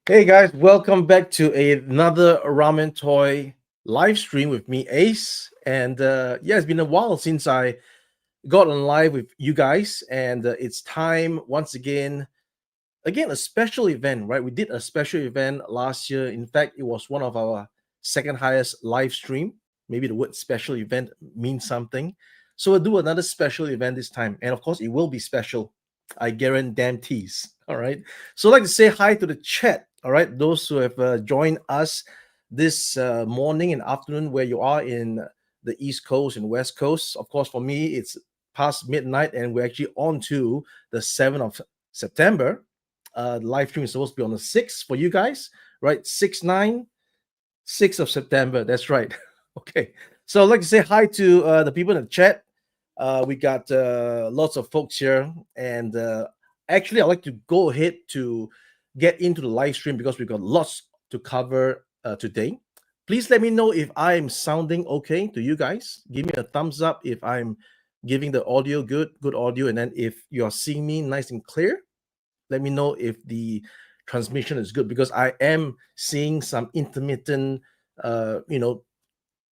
Hey guys, welcome back to another Ramen Toy live stream with me, Ace. And yeah, it's been a while since I got on live with you guys, and it's time once again. Again, a special event, right? We did a special event last year. In fact, it was one of our second highest live stream. Maybe the word special event means something. So we'll do another special event this time. And of course, it will be special. I guarantees. All right. So I'd like to say hi to the chat. All right. Those who have joined us this morning and afternoon, where you are in the East Coast and West Coast. Of course, for me, it's past midnight, and we're actually on to the 7th of September. The live stream is supposed to be on the 6th for you guys, right? 6 of September. That's right. Okay. So I'd like to say hi to the people in the chat. We got lots of folks here. And actually, I'd like to go ahead to get into the live stream because we've got lots to cover today. Please let me know if I'm sounding okay to you guys. Give me a thumbs up if I'm giving the audio good audio. And then if you're seeing me nice and clear, let me know if the transmission is good because I am seeing some intermittent, you know,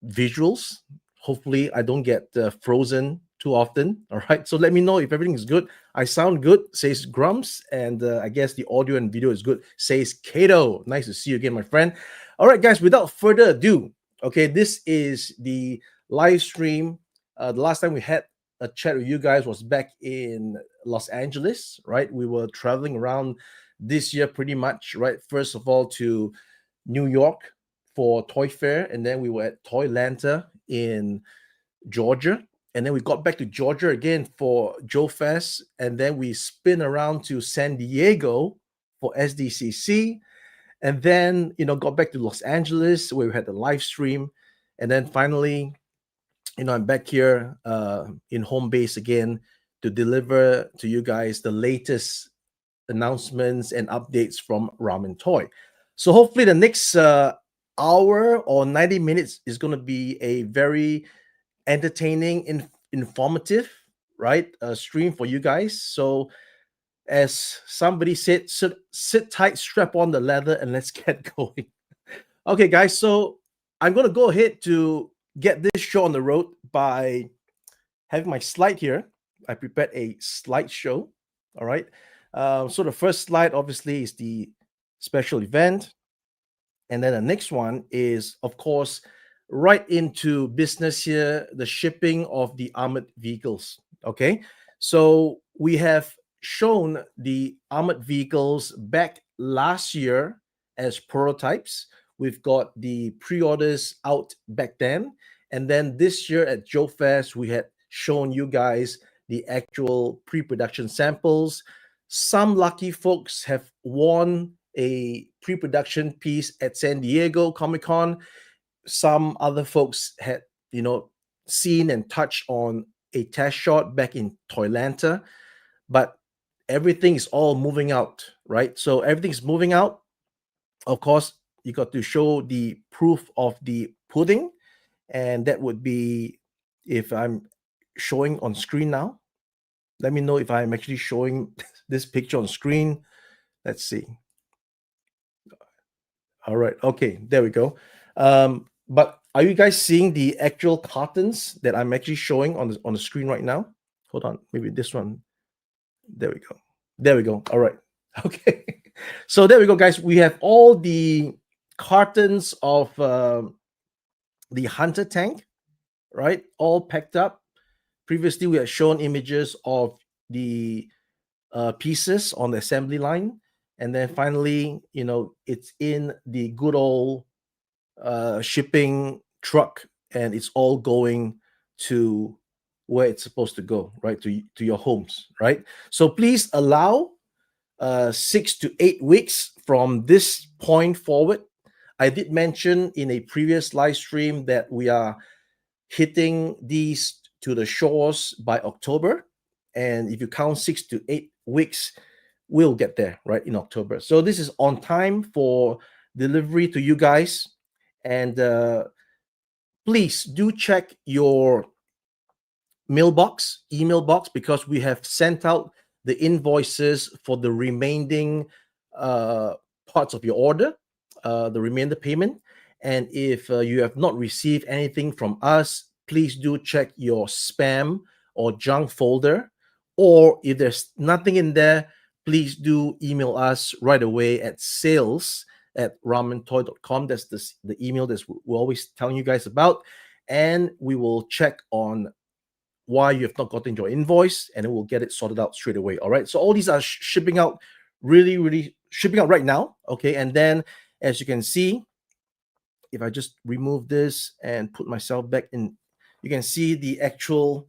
visuals. Hopefully, I don't get frozen too often. All right. So let me know if everything is good. I sound good, says Grumps. And I guess the audio and video is good, says Kato. Nice to see you again, my friend. All right, guys, without further ado, okay, this is the live stream. The last time we had a chat with you guys was back in Los Angeles, right? We were traveling around this year pretty much, right? First of all, to New York for Toy Fair, and then we were at Toylanta in Georgia, and then we got back to Georgia again for Joe Fest, and then we spin around to San Diego for SDCC, and then got back to Los Angeles where we had the live stream, and then finally, I'm back here in home base again to deliver to you guys the latest announcements and updates from Ramen Toy. So hopefully the next hour or 90 minutes is going to be a very entertaining, informative, right? Stream for you guys. So as somebody said, sit tight, strap on the leather, and let's get going. Okay, guys. So I'm going to go ahead to get this show on the road by having my slide here. I prepared a slideshow. All right. So the first slide, obviously, is the special event. And then the next one is, of course, right into business here, the shipping of the armored vehicles. Okay. So we have shown the armored vehicles back last year as prototypes. We've got the pre-orders out back then. And then this year at Joe Fest, we had shown you guys the actual pre-production samples. Some lucky folks have won a pre-production piece at San Diego Comic-Con. Some other folks had, seen and touched on a test shot back in Toylanta, but everything is all moving out, right? So everything's moving out. Of course, you got to show the proof of the pudding, and that would be if I'm showing on screen now. Let me know if I'm actually showing this picture on screen. Let's see. All right. Okay. There we go. But are you guys seeing the actual cartons that I'm actually showing on the screen right now? Hold on. Maybe this one. There we go. There we go. All right. Okay. So there we go, guys. We have all the cartons of the Hunter tank, right? All packed up. Previously, we had shown images of the pieces on the assembly line. And then finally, it's in the good old shipping truck, and it's all going to where it's supposed to go, right? To your homes, right? So please allow 6 to 8 weeks from this point forward. I did mention in a previous live stream that we are hitting these to the shores by October. And if you count 6 to 8 weeks, we'll get there, right, in October. So this is on time for delivery to you guys. And please do check your email box, because we have sent out the invoices for the remaining parts of your order, the remainder payment. And if you have not received anything from us, please do check your spam or junk folder. Or if there's nothing in there, please do email us right away at sales@ramentoy.com. That's the email that we're always telling you guys about. And we will check on why you have not gotten your invoice, and it will get it sorted out straight away. All right. So all these are shipping out really shipping out right now. Okay. And then as you can see, if I just remove this and put myself back in, you can see the actual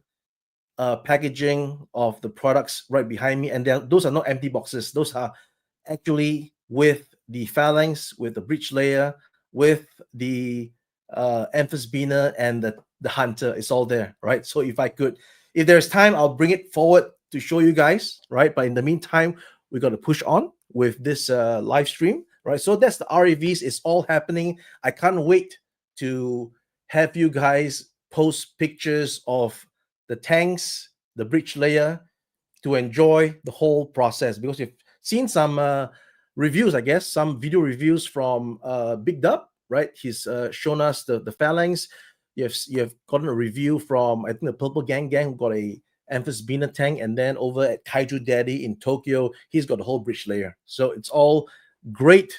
packaging of the products right behind me. And those are not empty boxes. Those are actually with the phalanx, with the breech layer, with the amphisbaena and the hunter. It's all there, right? So if there's time, I'll bring it forward to show you guys, right? But in the meantime, we got to push on with this live stream, right? So that's the RAVs. It's all happening. I can't wait to have you guys post pictures of the tanks, the breech layer, to enjoy the whole process, because you've seen some reviews, I guess, some video reviews from Big Dub, right? He's shown us the phalanx. You have gotten a review from, I think, the Purple Gang who got a amphisbaena tank, and then over at Kaiju Daddy in Tokyo, he's got the whole breech layer. So it's all great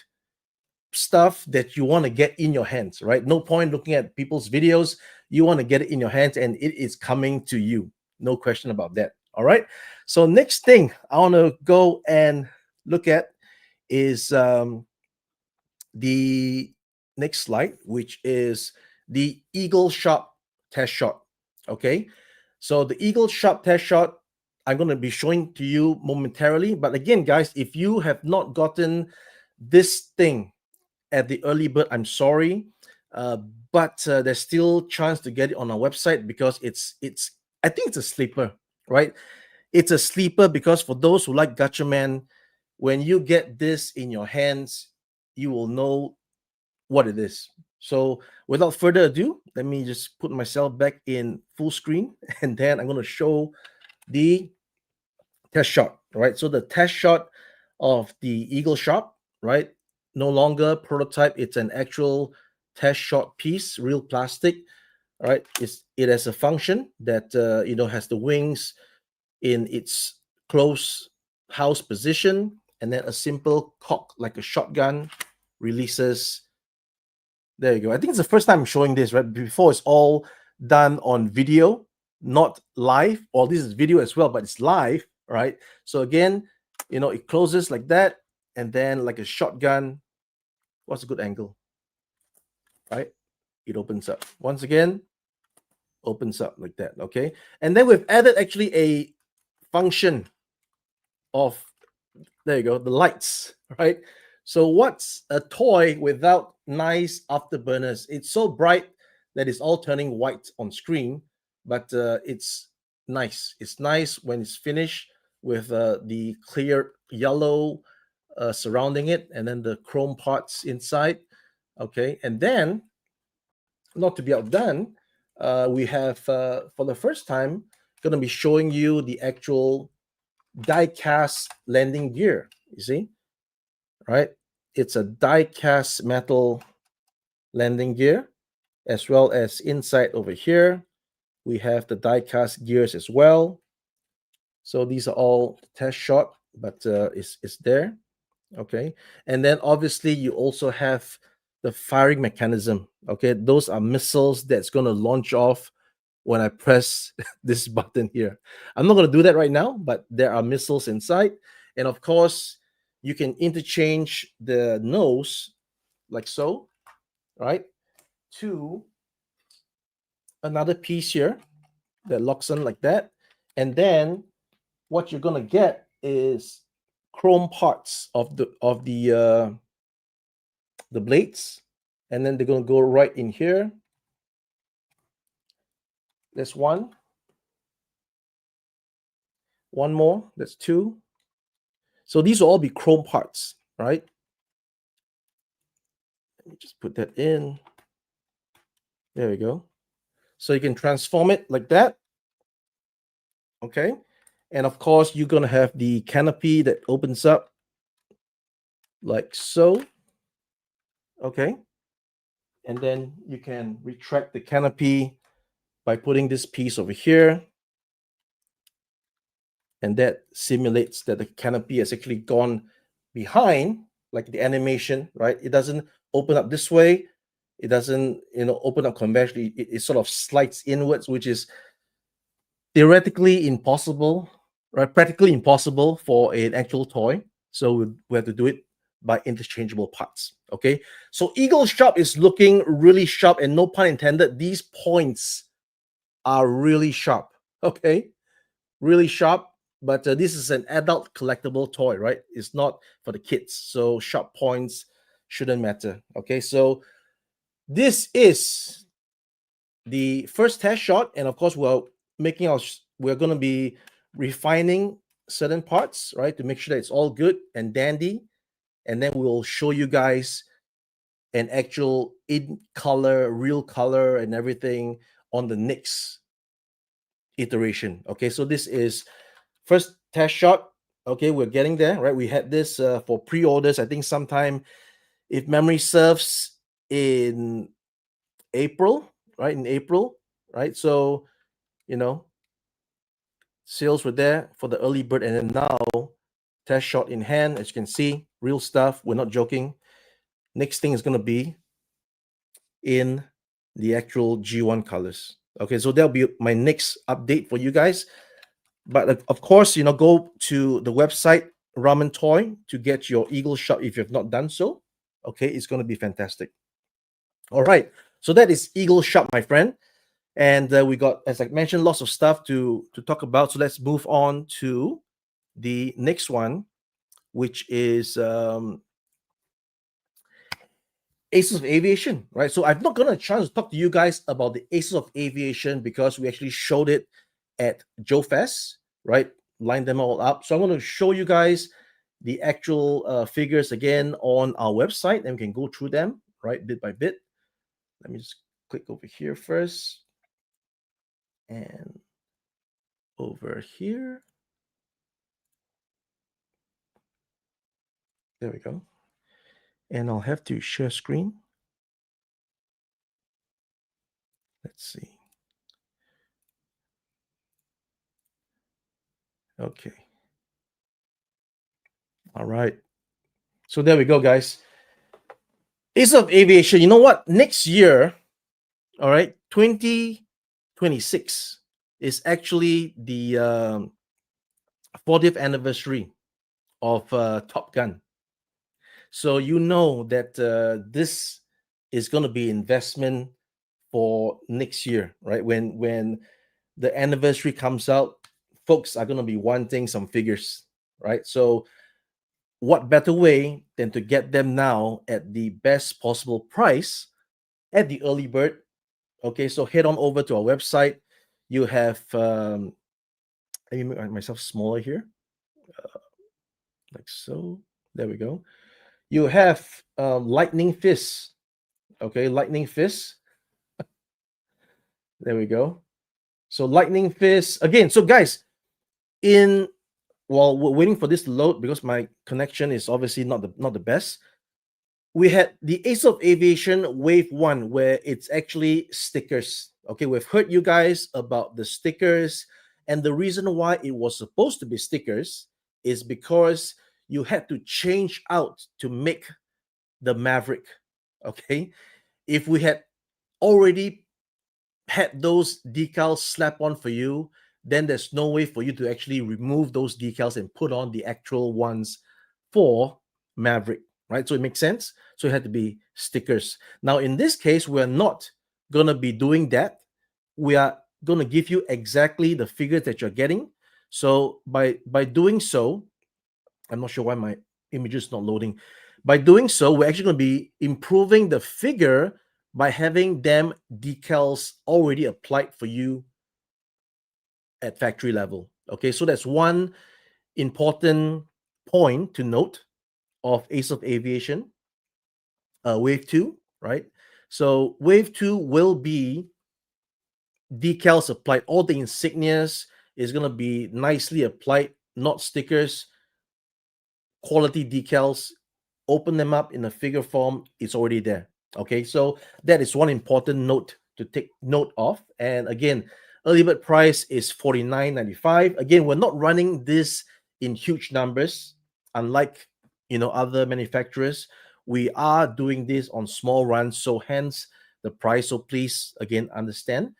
stuff that you want to get in your hands, right? No point looking at people's videos. You want to get it in your hands, and it is coming to you. No question about that. All right. So next thing I want to go and look at is the next slide, which is the Eagle Shop test shot. Okay. So the Eagle Shop test shot, I'm going to be showing to you momentarily. But again, guys, if you have not gotten this thing at the early bird, I'm sorry. But there's still chance to get it on our website, because I think it's a sleeper, right? It's a sleeper because for those who like Gatchaman, when you get this in your hands, you will know what it is. So without further ado, let me just put myself back in full screen, and then I'm going to show the test shot, right? So the test shot of the Eagle Shop, right? No longer prototype, it's an actual test shot piece, real plastic, right? It has a function that has the wings in its close house position, and then a simple cock like a shotgun releases. There you go. I think it's the first time I'm showing this, right? Before it's all done on video, not live, or this is video as well, but it's live, right? So again, it closes like that, and then like a shotgun. What's a good angle, right? It opens up. Once again, opens up like that, okay? And then we've added actually a function of, there you go, the lights, right? So what's a toy without nice afterburners? It's so bright that it's all turning white on screen, but it's nice. It's nice when it's finished with the clear yellow surrounding it, and then the chrome parts inside, okay? And then, not to be outdone, we have, for the first time, going to be showing you the actual die-cast landing gear. You see, right? It's a die-cast metal landing gear, as well as inside over here we have the die-cast gears as well. So these are all test shot, but it's there, okay? And then obviously you also have the firing mechanism, okay? Those are missiles that's going to launch off when I press this button here. I'm not going to do that right now, but there are missiles inside. And of course, you can interchange the nose like so, right, to another piece here that locks in like that. And then what you're going to get is chrome parts of the blades, and then they're going to go right in here. There's one more, that's two. So these will all be chrome parts, right? Let me just put that in. There we go. So you can transform it like that, okay? And of course, you're going to have the canopy that opens up like so. Okay. And then you can retract the canopy by putting this piece over here. And that simulates that the canopy has actually gone behind, like the animation, right? It doesn't open up this way. It doesn't, open up conventionally. It sort of slides inwards, which is theoretically impossible, right? Practically impossible for an actual toy. So we have to do it by interchangeable parts. Okay. So Eagle Sharp is looking really sharp, and no pun intended, these points are really sharp. Okay. Really sharp. But this is an adult collectible toy, right? It's not for the kids. So sharp points shouldn't matter. Okay. So this is the first test shot. And of course, we're going to be refining certain parts, right? To make sure that it's all good and dandy. And then we'll show you guys an actual in color, real color, and everything on the next iteration. Okay, so this is first test shot. Okay, we're getting there, right? We had this for pre-orders, I think sometime, if memory serves, in April, right? In April, right? So, sales were there for the early bird, and then now test shot in hand, as you can see, real stuff. We're not joking. Next thing is going to be in the actual G1 colors. Okay, so that'll be my next update for you guys. But of course, go to the website Ramen Toy to get your Eagle Shot if you have not done so. Okay, it's going to be fantastic. All right, so that is Eagle Shot, my friend. And we got, as I mentioned, lots of stuff to talk about. So let's move on to the next one, which is Aces of Aviation, right? So I've not gotten a chance to talk to you guys about the Aces of Aviation because we actually showed it at Joe Fest, right? Lined them all up. So I'm going to show you guys the actual figures again on our website, and we can go through them, right, bit by bit. Let me just click over here first. And over here. There we go. And I'll have to share screen. Let's see. Okay. All right. So there we go, guys. Ace of Aviation. You know what? Next year, all right, 2026 is actually the 40th anniversary of Top Gun. So you know that this is going to be investment for next year, right? When the anniversary comes out, folks are going to be wanting some figures, right? So what better way than to get them now at the best possible price at the early bird? Okay, so head on over to our website. You have let me make myself smaller here, like so. There we go. You have Lightning Fist. Okay, Lightning Fist. There we go. So Lightning Fist again. So guys, while we're waiting for this to load, because my connection is obviously not the best, we had the Ace of Aviation Wave 1, where it's actually stickers. Okay, we've heard you guys about the stickers, and the reason why it was supposed to be stickers is because you had to change out to make the Maverick. Okay, if we had already had those decals slap on for you, then there's no way for you to actually remove those decals and put on the actual ones for Maverick, right? So it makes sense. So it had to be stickers. Now, in this case, we're not going to be doing that. We are going to give you exactly the figures that you're getting. So by doing so, I'm not sure why my image is not loading. By doing so, we're actually going to be improving the figure by having them decals already applied for you at factory level. Okay, so that's one important point to note of Ace of Aviation Wave 2, right? So Wave 2 will be decals applied. All the insignias is going to be nicely applied, not stickers, quality decals open them up in a figure form, it's already there. Okay, so that is one important note to take note of. And again, early bird price is 49.95. Again, we're not running this in huge numbers, unlike other manufacturers. We are doing this on small runs, so hence the price. So please again understand.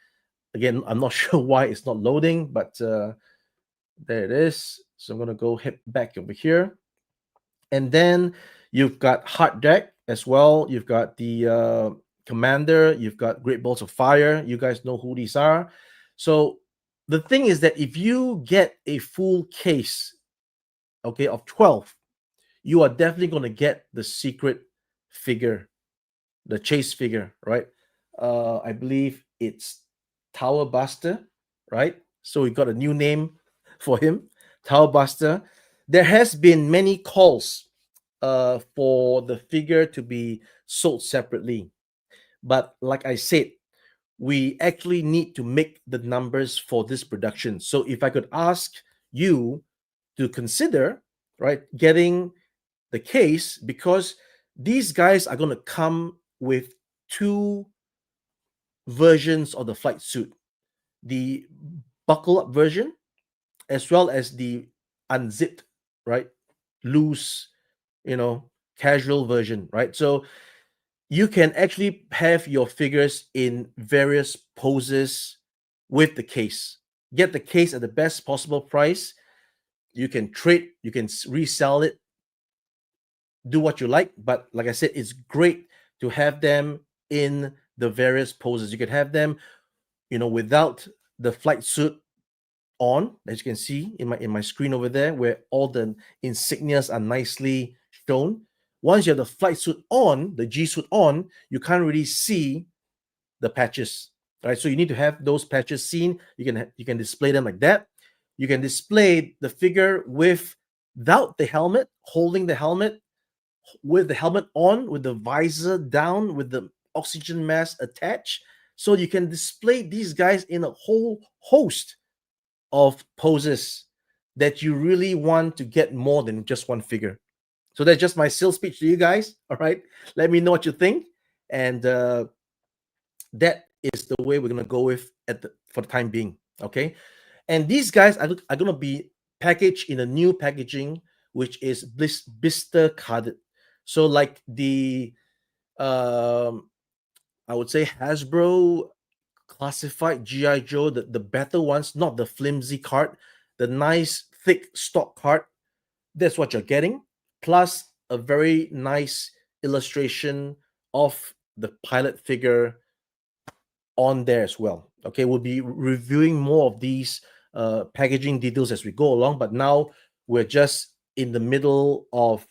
Again, I'm not sure why it's not loading, but there it is. So I'm gonna go hit back over here, and then you've got hard deck as well. You've got the commander. You've got great balls of fire. You guys know who these are. So the thing is that if you get a full case, okay, of 12, you are definitely going to get the secret figure, the chase figure, right? I believe it's Tower Buster, right? So we got a new name for him, Tower Buster. There has been many calls for the figure to be sold separately, but like I said, we actually need to make the numbers for this production. So if I could ask you to consider, right, getting the case, because these guys are going to come with two versions of the flight suit, the buckle up version as well as the unzipped, right, loose, you know casual version, right? So you can actually have your figures in various poses with the case. Get the case at the best possible price. You can trade, you can resell it, do what you like. But like I said, it's great to have them in the various poses. You can have them, without the flight suit on, as you can see in my screen over there, where all the insignias are nicely shown. Once you have the flight suit on, the G suit on, you can't really see the patches, right? So you need to have those patches seen. You can display them like that. You can display the figure without the helmet, holding the helmet, with the helmet on, with the visor down, with the oxygen mask attached. So you can display these guys in a whole host of poses that you really want to get more than just one figure. So that's just my sales pitch to you guys. All right, let me know what you think, and that is the way we're gonna go with for the time being. Okay, and these guys are gonna be packaged in a new packaging, which is blister carded. So like the I would say Hasbro classified GI Joe, the better ones, not the flimsy card, the nice thick stock card. That's what you're getting, plus a very nice illustration of the pilot figure on there as well. Okay, we'll be reviewing more of these packaging details as we go along, but now we're just in the middle of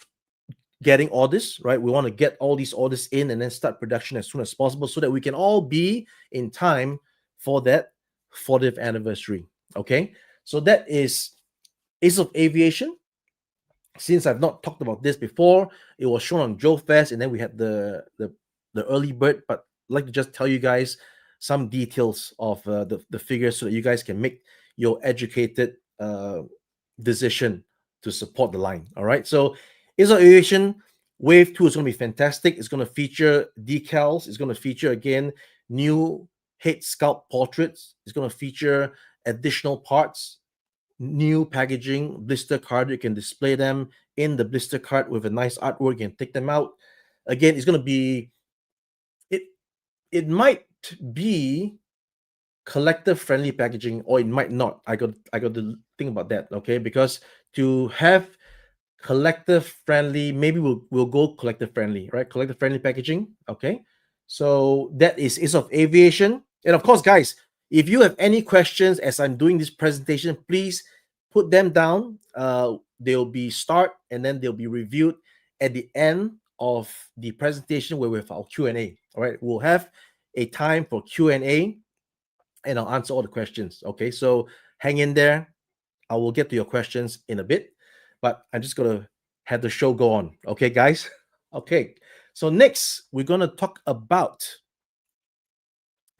getting orders, right? We want to get all these orders in and then start production as soon as possible so that we can all be in time for that 40th anniversary. Okay, so that is Ace of Aviation. Since I've not talked about this before, it was shown on Joe Fest, and then we had the early bird. But I'd like to just tell you guys some details of the figures so that you guys can make your educated decision to support the line. All right. So Ace of Aviation Wave 2 is going to be fantastic. It's going to feature decals. It's going to feature again new head sculpt portraits. It's going to feature additional parts, new packaging, blister card. You can display them in the blister card with a nice artwork. You can take them out. Again, it's going to be it. It might be collector friendly packaging, or it might not. I got to think about that. Okay, because to have collector friendly, maybe we'll go collector friendly, right? Collector friendly packaging. Okay, so that is Ace of Aviation. And of course, guys, if you have any questions as I'm doing this presentation, please put them down. They'll be start and then they'll be reviewed at the end of the presentation where we have our Q&A. All right, we'll have a time for Q&A and I'll answer all the questions. Okay, so hang in there. I will get to your questions in a bit, but I'm just gonna have the show go on. Okay, guys? Okay, so next we're gonna talk about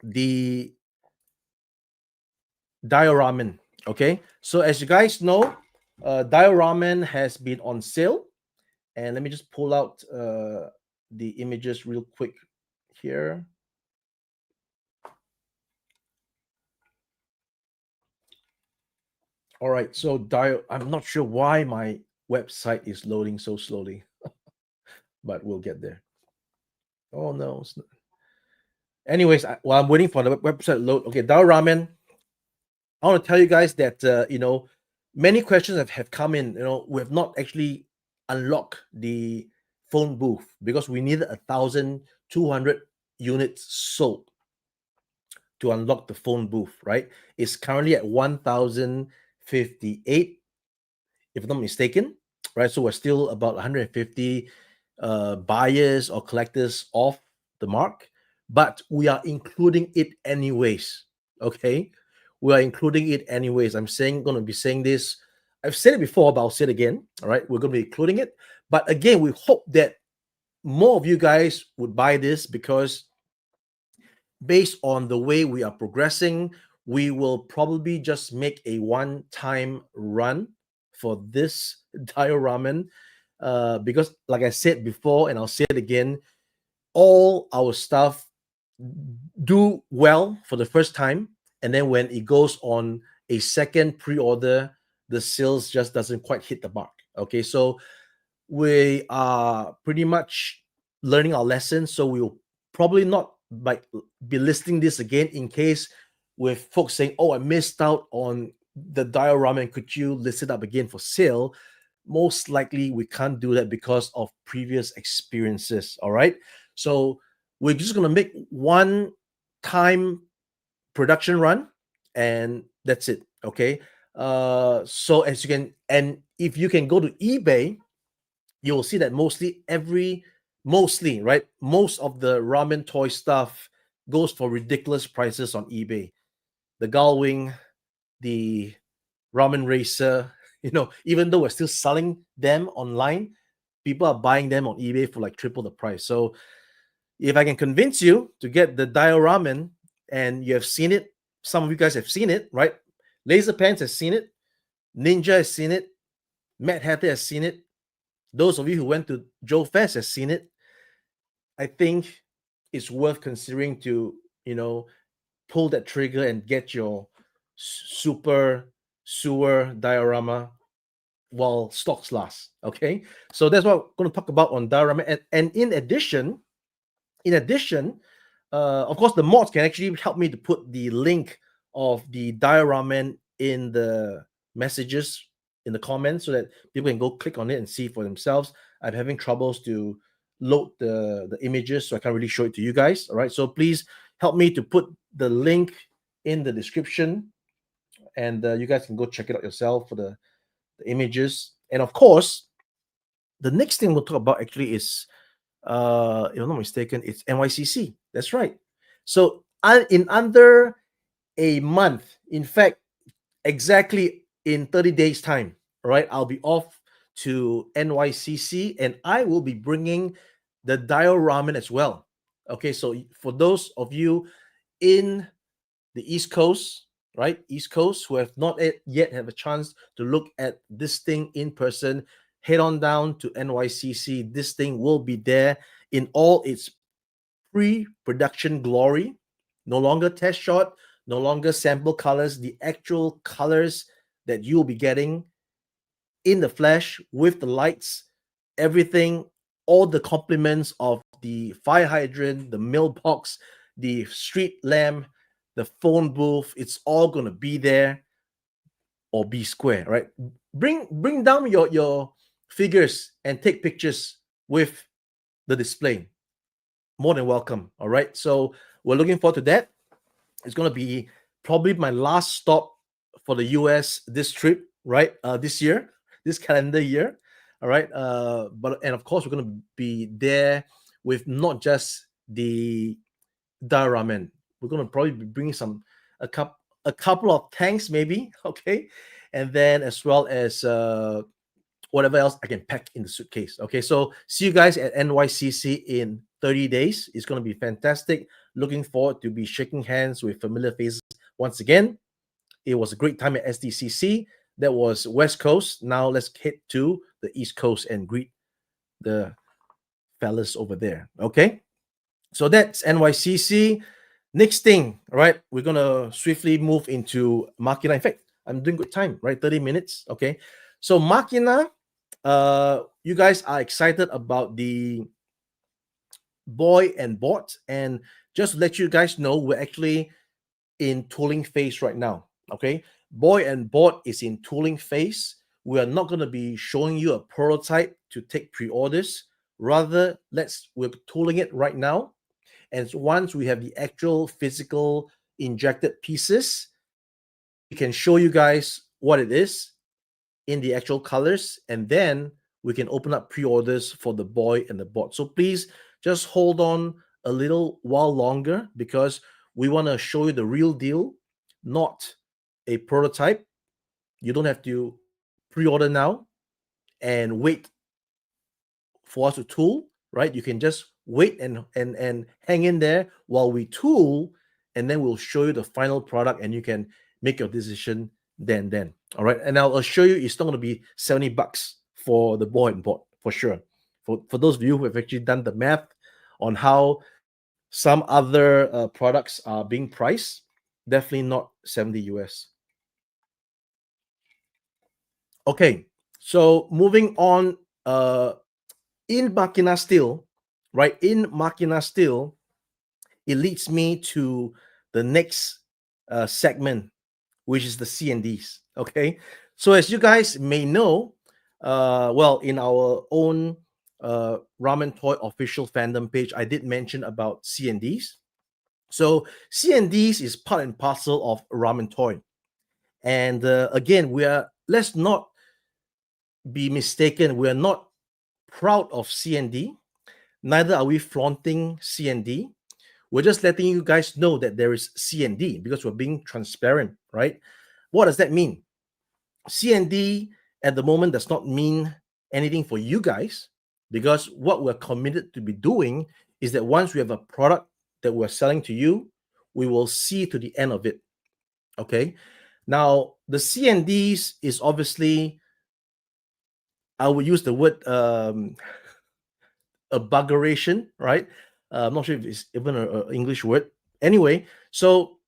the Dioramen. Okay, so as you guys know, Dioramen has been on sale, And let me just pull out the images real quick here. All right, so I'm not sure why my website is loading so slowly, but we'll get there. Oh no. Anyways, while I'm waiting for the website load, okay, Dioramen, I want to tell you guys that many questions have come in. We have not actually unlocked the phone booth because we needed 1,200 units sold to unlock the phone booth. Right? It's currently at 1,058, if I'm not mistaken. Right? So we're still about 150 buyers or collectors off the mark, but we are including it anyways. Okay, we are including it anyways. Going to be saying this. I've said it before, but I'll say it again. All right, we're going to be including it. But again, we hope that more of you guys would buy this because based on the way we are progressing, we will probably just make a one-time run for this Dioramen because, like I said before, and I'll say it again, all our stuff do well for the first time, and then when it goes on a second pre-order, the sales just doesn't quite hit the mark. Okay, so we are pretty much learning our lessons, so we'll probably not be listing this again in case with folks saying, oh, I missed out on the Dioramen, could you list it up again for sale? Most likely we can't do that because of previous experiences. All right, so we're just going to make one time production run and that's it. Okay, so as you can, and if you can go to eBay, you'll see that mostly, right? Most of the ramen toy stuff goes for ridiculous prices on eBay. The gull wing, the ramen racer, even though we're still selling them online, people are buying them on eBay for like triple the price. So if I can convince you to get the Dioramen and you have seen it, some of you guys have seen it, right? Laser Pants has seen it, Ninja has seen it, Matt Hatter has seen it. Those of you who went to Joe Fest has seen it. I think it's worth considering to, pull that trigger and get your super sewer diorama while stocks last. Okay, so that's what we're going to talk about on diorama. And in addition, of course, the mods can actually help me to put the link of the Dioramen in the messages in the comments so that people can go click on it and see for themselves. I'm having troubles to load the images, so I can't really show it to you guys. All right, so please help me to put the link in the description, and you guys can go check it out yourself for the images. And of course, the next thing we'll talk about actually is if I'm not mistaken, it's NYCC. That's right. So in under a month, in fact, exactly in 30 days time, right, I'll be off to NYCC and I will be bringing the Dioramen as well. Okay, so for those of you in the East Coast, right, East Coast, who have not yet have a chance to look at this thing in person, head on down to NYCC. This thing will be there in all its pre-production glory. No longer test shot, no longer sample colors, the actual colors that you'll be getting in the flesh with the lights, everything, all the complements of the fire hydrant, the mailbox, the street lamp, the phone booth, it's all going to be there or be square, right? Bring down your figures and take pictures with the display. More than welcome. All right, so we're looking forward to that. It's going to be probably my last stop for the US this trip, right? This year, this calendar year. All right, and of course we're going to be there with not just the Dioramen. We're going to probably be bringing a couple of tanks maybe, okay, and then as well as whatever else I can pack in the suitcase. Okay, so see you guys at NYCC in 30 days. It's going to be fantastic. Looking forward to be shaking hands with familiar faces once again. It was a great time at SDCC. That was West Coast. Now let's head to the East Coast and greet the fellas over there. Okay, so that's NYCC. Next thing, all right, we're gonna swiftly move into Machina. In fact, I'm doing good time, right? 30 minutes. Okay, so Machina, you guys are excited about the boy and bot, and just to let you guys know, we're actually in tooling phase right now. Okay, boy and bot is in tooling phase. We are not going to be showing you a prototype to take pre-orders. Rather, we're tooling it right now, and once we have the actual physical injected pieces, we can show you guys what it is in the actual colors, and then we can open up pre-orders for the boy and the bot. So please just hold on a little while longer, because we want to show you the real deal, not a prototype. You don't have to pre-order now and wait for us to tool, right? You can just wait and hang in there while we tool, and then we'll show you the final product, and you can make your decision then. All right, and I'll assure you it's not going to be $70 for the boy and bot for sure. For those of you who have actually done the math on how some other products are being priced, definitely not 70 US. Okay, so moving on, in Machina Steel, right? In Machina Steel, it leads me to the next segment, which is the C&Ds. Okay, so as you guys may know, well, in our own Ramen Toy official fandom page, I did mention about C&Ds. So C&Ds is part and parcel of Ramen Toy, and again, let's not be mistaken. We are not proud of C&D. Neither are we flaunting C&D. We're just letting you guys know that there is C&D because we're being transparent, right? What does that mean? C&D at the moment does not mean anything for you guys, because what we're committed to be doing is that once we have a product that we're selling to you, we will see to the end of it. Okay. Now, the C&Ds is obviously, I would use the word a buggeration, right? I'm not sure if it's even an English word. Anyway, so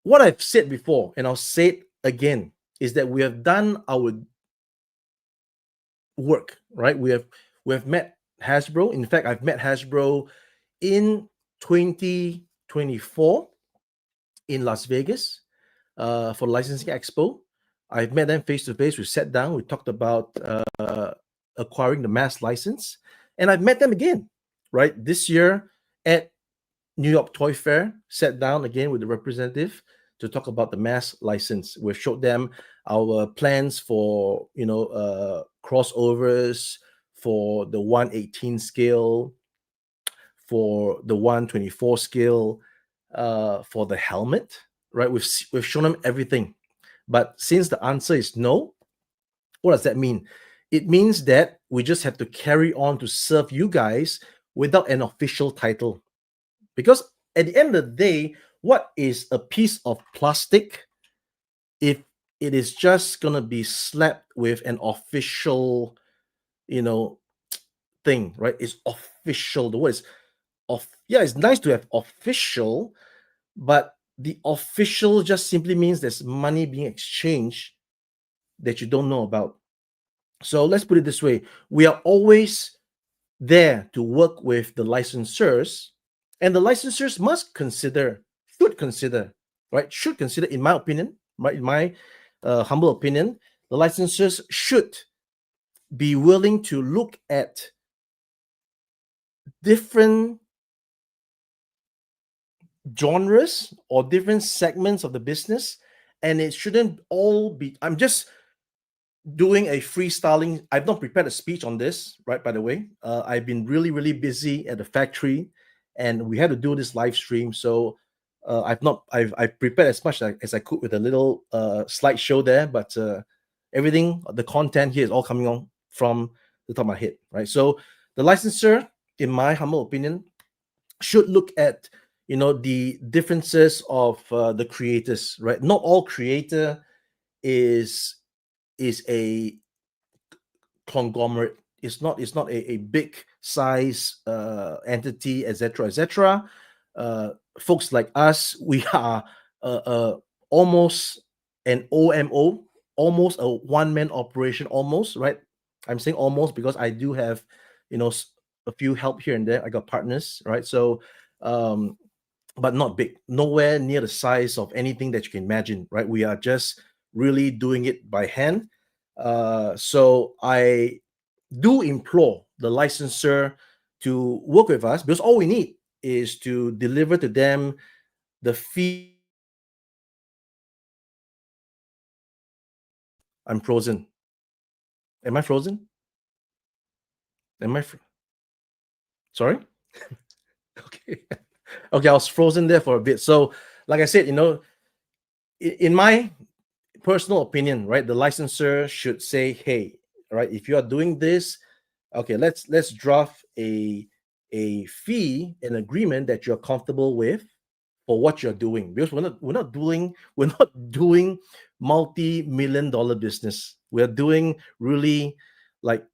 what I've said before, and I'll say it again, is that we have done our work, right? We have met Hasbro. In fact, I've met Hasbro in 2024 in Las Vegas for licensing expo. I've met them face to face. We sat down. We talked about acquiring the mass license, and I've met them again, right, this year at New York Toy Fair. Sat down again with the representative to talk about the mass license. We showed them our plans for crossovers for the 118 scale, for the 124 scale, for the helmet, right? We've shown them everything. But since the answer is no, what does that mean? It means that we just have to carry on to serve you guys without an official title. Because at the end of the day, what is a piece of plastic if it is just going to be slapped with an official, thing, right? It's official. The word is yeah, it's nice to have official, but the official just simply means there's money being exchanged that you don't know about. So let's put it this way. We are always there to work with the licensors, and the licensors should consider, in my opinion, right, in my humble opinion, the licensors should be willing to look at different genres or different segments of the business, and it shouldn't all be, I'm just doing a freestyling. I've not prepared a speech on this, right? By the way, I've been really, really busy at the factory, and we had to do this live stream. So I've prepared as much as I could with a little slideshow there, but everything, the content here is all coming on from the top of my head, right? So the licensor, in my humble opinion, should look at the differences of the creators, right? Not all creator is a conglomerate. it's not a big size entity, etc., etc. Folks like us, we are almost an OMO, almost a one-man operation, almost, right? I'm saying almost because I do have, you know, a few help here and there. I got partners, right? So, um, but not big, nowhere near the size of anything that you can imagine, right? We are just really doing it by hand. So I do implore the licensor to work with us, because all we need is to deliver to them the fee. I'm frozen. Am I frozen? Am I? Sorry. Okay. Okay, I was frozen there for a bit. So, like I said, in my personal opinion, right, the licensor should say, "Hey, right, if you are doing this, okay, let's draft a fee, an agreement that you're comfortable with for what you're doing, because we're not doing multi-million dollar business. We're doing really like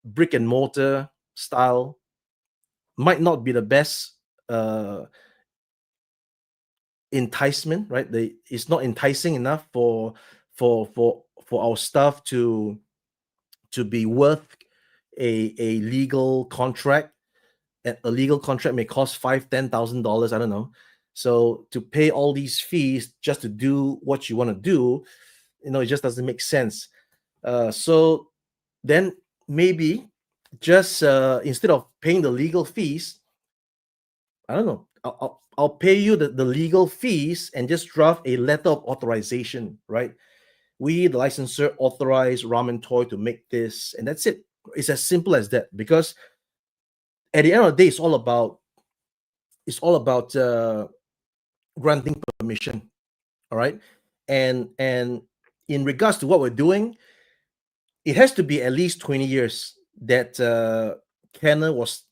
brick and mortar style. Might not be the best uh enticement, right? It's not enticing enough for our stuff to be worth a legal contract. A legal contract may cost $5,000, $10,000, I don't know. So to pay all these fees just to do what you want to do, it just doesn't make sense. So then maybe just instead of paying the legal fees, I don't know. I'll pay you the legal fees and just draft a letter of authorization, right? We, the licensor, authorize Ramen Toy to make this, and that's it. It's as simple as that. Because at the end of the day, it's all about granting permission. All right, and in regards to what we're doing, it has to be at least 20 years that Kenner was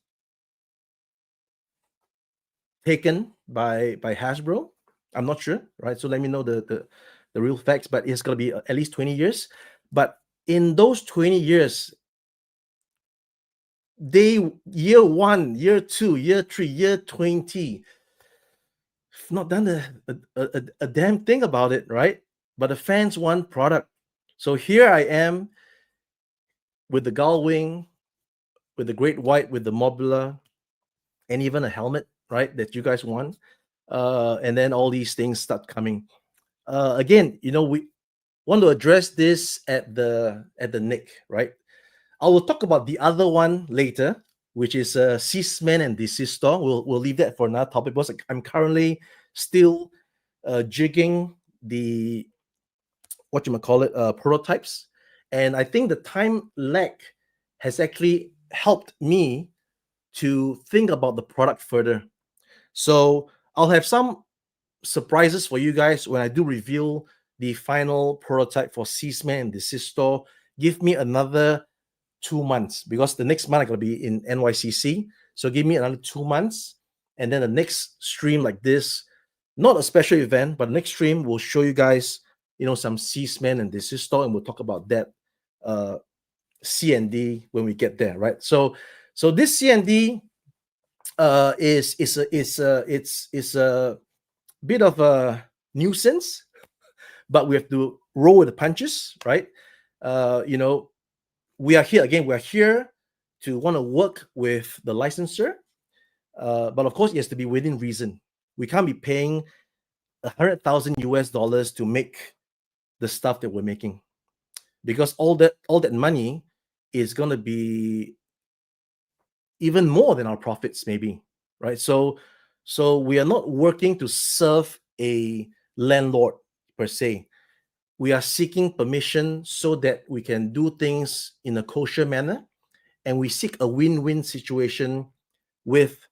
taken by Hasbro. I'm not sure, right? So let me know the real facts, but it's gonna be at least 20 years. But in those 20 years, they year one, year two, year three, year 20, not done a damn thing about it, right? But the fans want product. So here I am with the gull wing, with the great white, with the Mobula, and even a helmet, right? That you guys want. And then all these things start coming. Again, we want to address this at the Nick, right? I will talk about the other one later, which is Ceaseman and Desistor. We'll leave that for another topic, because I'm currently still jigging the what you might call it prototypes, and I think the time lag has actually helped me to think about the product further. So I'll have some surprises for you guys when I do reveal the final prototype for Ceaseman and Desistor. Give me another 2 months, because the next month I'm going to be in NYCC. So give me another 2 months. And then the next stream like this, not a special event, but next stream will show you guys, some Ceaseman and Desistor, and we'll talk about that CND when we get there, right? So this CND is a bit of a nuisance, but we have to roll with the punches, right? We are here again. We're here to want to work with the licensor, but of course, it has to be within reason. We can't be paying $100,000 to make the stuff that we're making, because all that money is going to be even more than our profits, maybe, right? So we are not working to serve a landlord per se. We are seeking permission so that we can do things in a kosher manner, and we seek a win-win situation with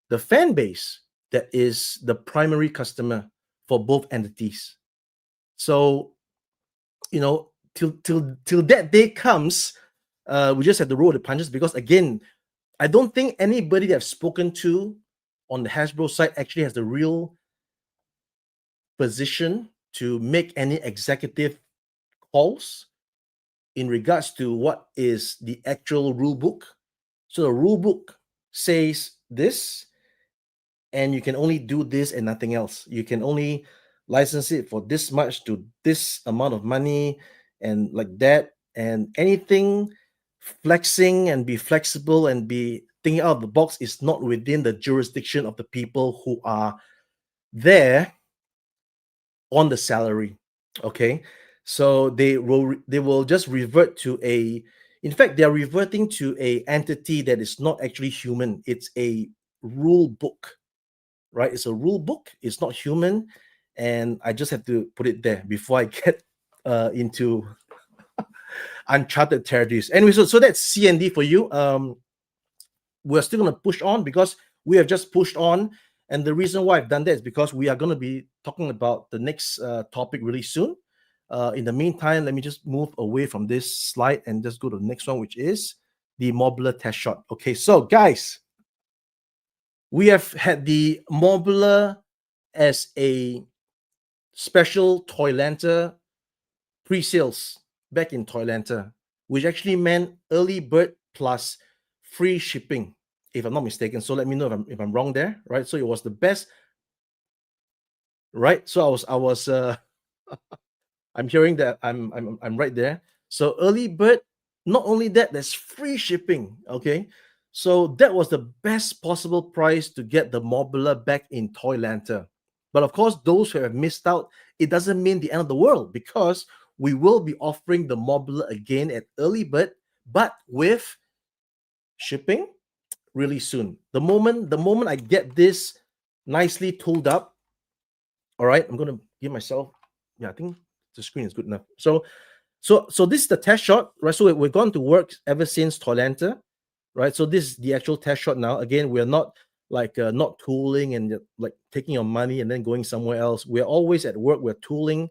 the fan base that is the primary customer for both entities. So, till that day comes, we just have to roll the punches, because again, I don't think anybody that I've spoken to on the Hasbro side actually has the real position to make any executive calls in regards to what is the actual rule book. So the rule book says this, and you can only do this and nothing else. You can only license it for this much to this amount of money and like that. And anything flexing and be flexible and be thinking out of the box is not within the jurisdiction of the people who are there on the salary. Okay. So they will just revert to a, in fact, they're reverting to a entity that is not actually human. It's a rule book, right? It's a rule book. It's not human, and I just have to put it there before I get into uncharted territories. Anyway, so that's CND for you. We're still going to push on because we have just pushed on, and the reason why I've done that is because we are going to be talking about the next topic really soon. In the meantime, let me just move away from this slide and just go to the next one, which is the Mobula test shot. Okay, so guys, we have had the Mobula as a special Toylanta pre-sales back in Toylanta, which actually meant early bird plus free shipping, if I'm not mistaken. So let me know if I'm wrong there, right? So it was the best, right? So I was I'm hearing that I'm right there. So early bird, not only that, there's free shipping. Okay. So that was the best possible price to get the Mobula back in Toylanta. But of course, those who have missed out, it doesn't mean the end of the world, because we will be offering the Mobula again at early bird, but with shipping really soon. The moment I get this nicely tooled up, all right, I'm gonna give myself, yeah, I think the screen is good enough. So this is the test shot, right? So we're going to work ever since Toylanta, right? So this is the actual test shot now. Again, we're not like not tooling and like taking your money and then going somewhere else. We're always at work. We're tooling.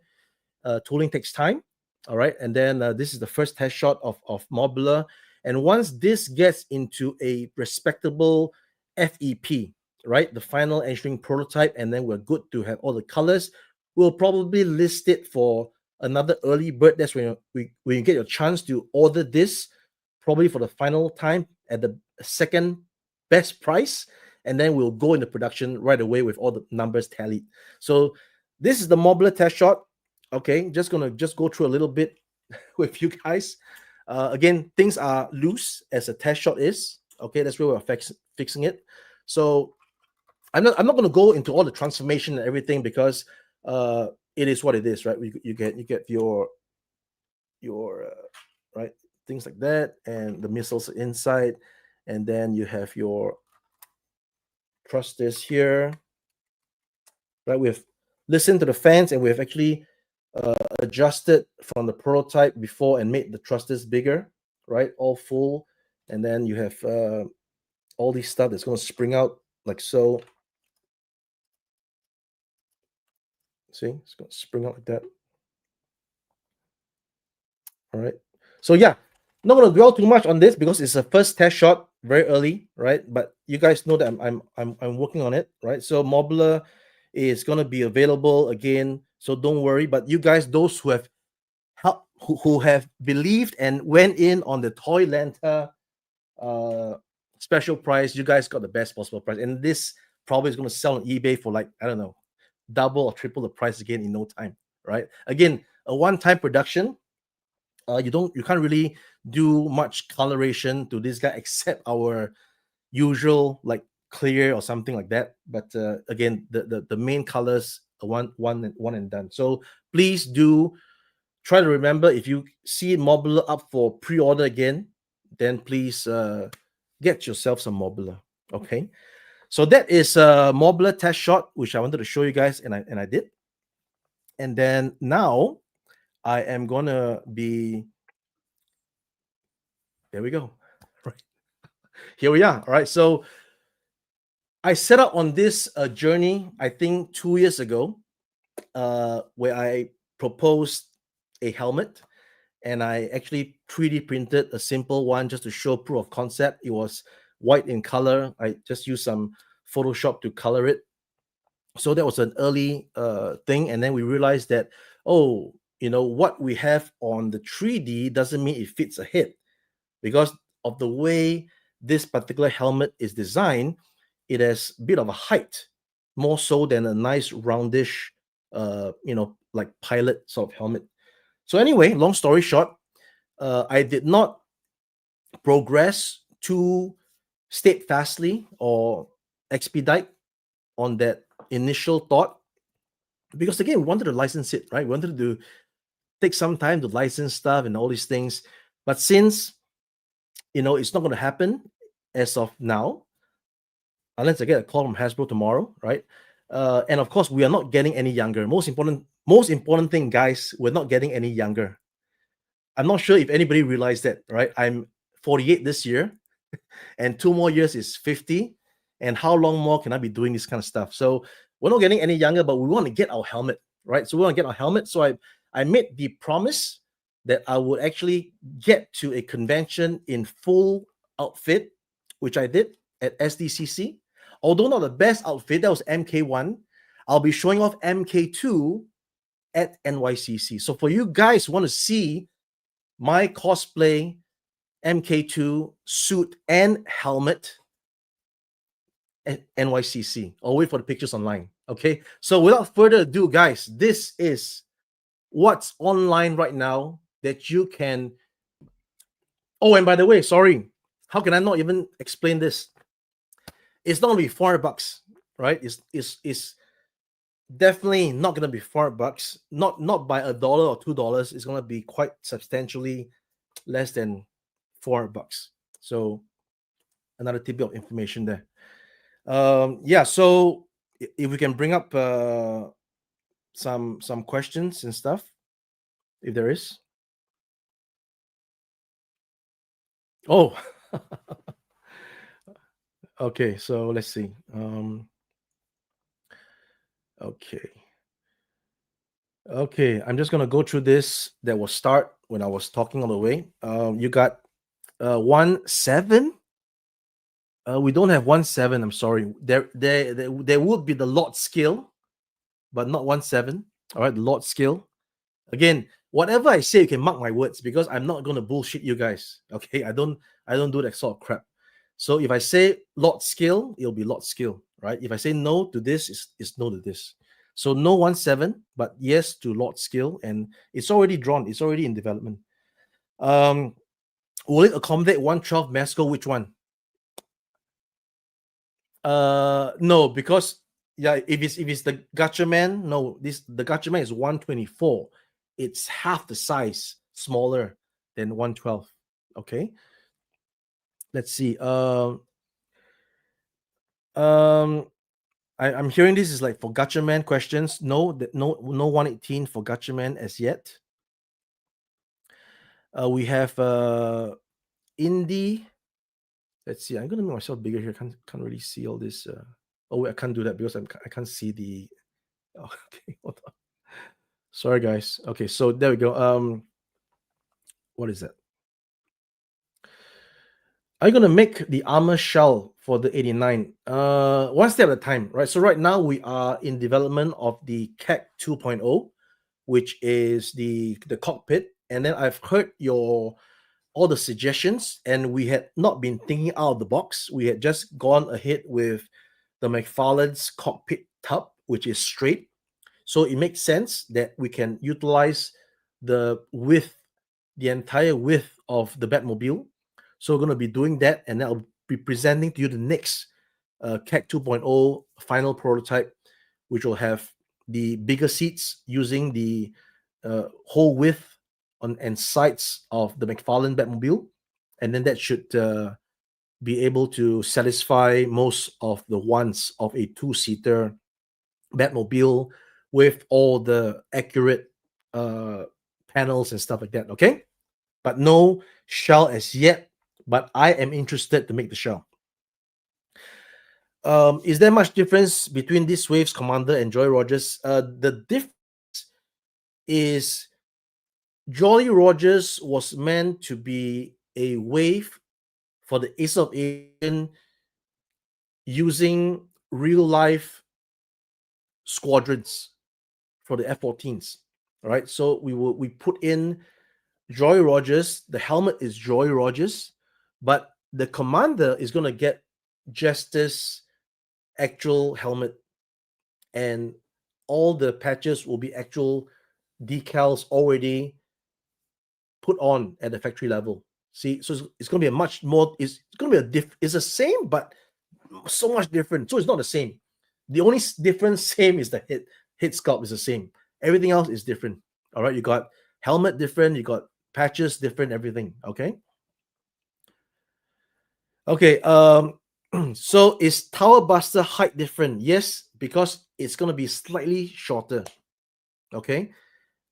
Tooling takes time, all right. And then this is the first test shot of Mobula. And once this gets into a respectable FEP, right, the final engineering prototype, and then we're good to have all the colors, we'll probably list it for another early bird. That's when you get your chance to order this, probably for the final time at the second best price, and then we'll go into production right away with all the numbers tallied. So this is the Mobula test shot. Okay, just gonna go through a little bit with you guys. Again, things are loose as a test shot is. Okay, that's where we're fixing it. So I'm not gonna go into all the transformation and everything, because it is what it is, right? You get your right, things like that, and the missiles inside, and then you have your thrusters here, right? We've listened to the fans, and we've actually adjusted from the prototype before and made the thrusters bigger, right? All full, and then you have all these stuff that's going to spring out like so. See, it's going to spring out like that. All right. So yeah, not going to dwell too much on this because it's a first test shot, very early, right? But you guys know that I'm working on it, right? So Mobula is going to be available again, so don't worry. But you guys, those who have who have believed and went in on the Toylanta special price, you guys got the best possible price, and this probably is going to sell on eBay for like, I don't know, double or triple the price again in no time, right? Again, a one-time production. You can't really do much coloration to this guy except our usual like clear or something like that. But again, the main colors are one and done. So please do try to remember, if you see Mobula up for pre-order again, then please get yourself some Mobula. Okay, so that is a Mobula test shot, which I wanted to show you guys, and I did. And then now I am gonna be, there we go. Right. Here we are. All right. So I set out on this journey, I think 2 years ago, where I proposed a helmet, and I actually 3D printed a simple one just to show proof of concept. It was white in color. I just used some Photoshop to color it. So that was an early thing. And then we realized that, oh, what we have on the 3D doesn't mean it fits a head, because of the way this particular helmet is designed. It has a bit of a height, more so than a nice roundish, like pilot sort of helmet. So anyway, long story short, I did not progress too steadfastly or expedite on that initial thought, because again, we wanted to license it, right? We wanted to take some time to license stuff and all these things. But since it's not going to happen as of now, unless I get a call from Hasbro tomorrow, right? And of course, we are not getting any younger. Most important thing, guys, we're not getting any younger. I'm not sure if anybody realized that, right? I'm 48 this year, and 2 more years is 50. And how long more can I be doing this kind of stuff? So we're not getting any younger, but we want to get our helmet, right? So we want to get our helmet. So I made the promise that I would actually get to a convention in full outfit, which I did at SDCC. Although not the best outfit, that was MK1. I'll be showing off MK2 at NYCC. So for you guys who want to see my cosplay MK2 suit and helmet at NYCC, I'll wait for the pictures online. Okay. So without further ado, guys, this is what's online right now that you can. Oh, and by the way, sorry, how can I not even explain this? It's not gonna be $400, right? It's definitely not gonna be $400. Not by $1 or $2. It's gonna be quite substantially less than $400. So another tidbit of information there. Yeah. So if we can bring up some questions and stuff, if there is. Oh. Okay. So let's see. Okay. Okay. I'm just gonna go through this. That will start when I was talking all the way. You got 1-7. We don't have 1-7. I'm sorry. There would be the lot scale, but not 1-7. All right, the lot scale. Again, whatever I say, you can mark my words, because I'm not gonna bullshit you guys. Okay, I don't do that sort of crap. So if I say lot scale, it'll be lot scale, right? If I say no to this, it's no to this. So no 1-7, but yes to lot scale, and it's already drawn. It's already in development. Will it accommodate 112 Masco? Which one? No, because yeah, if it's the Gatchaman, no, the Gatchaman is 124. It's half the size smaller than 112. Okay. Let's see. I'm hearing this is like for Gatchaman questions. No, no 118 for Gatchaman as yet. We have Indie. Let's see. I'm gonna make myself bigger here. Can't really see all this. Oh, wait, I can't do that because I can't see the. Oh, okay, hold on. Sorry, guys. Okay, so there we go. What is that? Are you gonna make the armor shell for the 89? One step at a time, right? So right now we are in development of the CAC 2.0, which is the cockpit. And then I've heard all the suggestions, and we had not been thinking out of the box. We had just gone ahead with the McFarlane's cockpit tub, which is straight. So it makes sense that we can utilize the entire width of the Batmobile. So we're going to be doing that, and I'll be presenting to you the next CAC 2.0 final prototype, which will have the bigger seats using the whole width and sides of the McFarlane Batmobile, and then that should be able to satisfy most of the wants of a two-seater Batmobile with all the accurate panels and stuff like that. Okay, but no shell as yet. But I am interested to make the shell. Is there much difference between this Waves Commander and Joy Rogers? The difference is Jolly Rogers was meant to be a wave for the Ace of Aviation using real life squadrons for the F-14s, All right, so we put in Joy Rogers. The helmet is Joy Rogers, but the commander is gonna get Jester's actual helmet, and all the patches will be actual decals already put on at the factory level. See, so it's going to be a much more. It's going to be a It's the same, but so much different. So it's not the same. The only difference same is the head sculpt is the same. Everything else is different. All right, you got helmet different. You got patches different. Everything. Okay. Okay. So is Tower Buster height different? Yes, because it's going to be slightly shorter. Okay.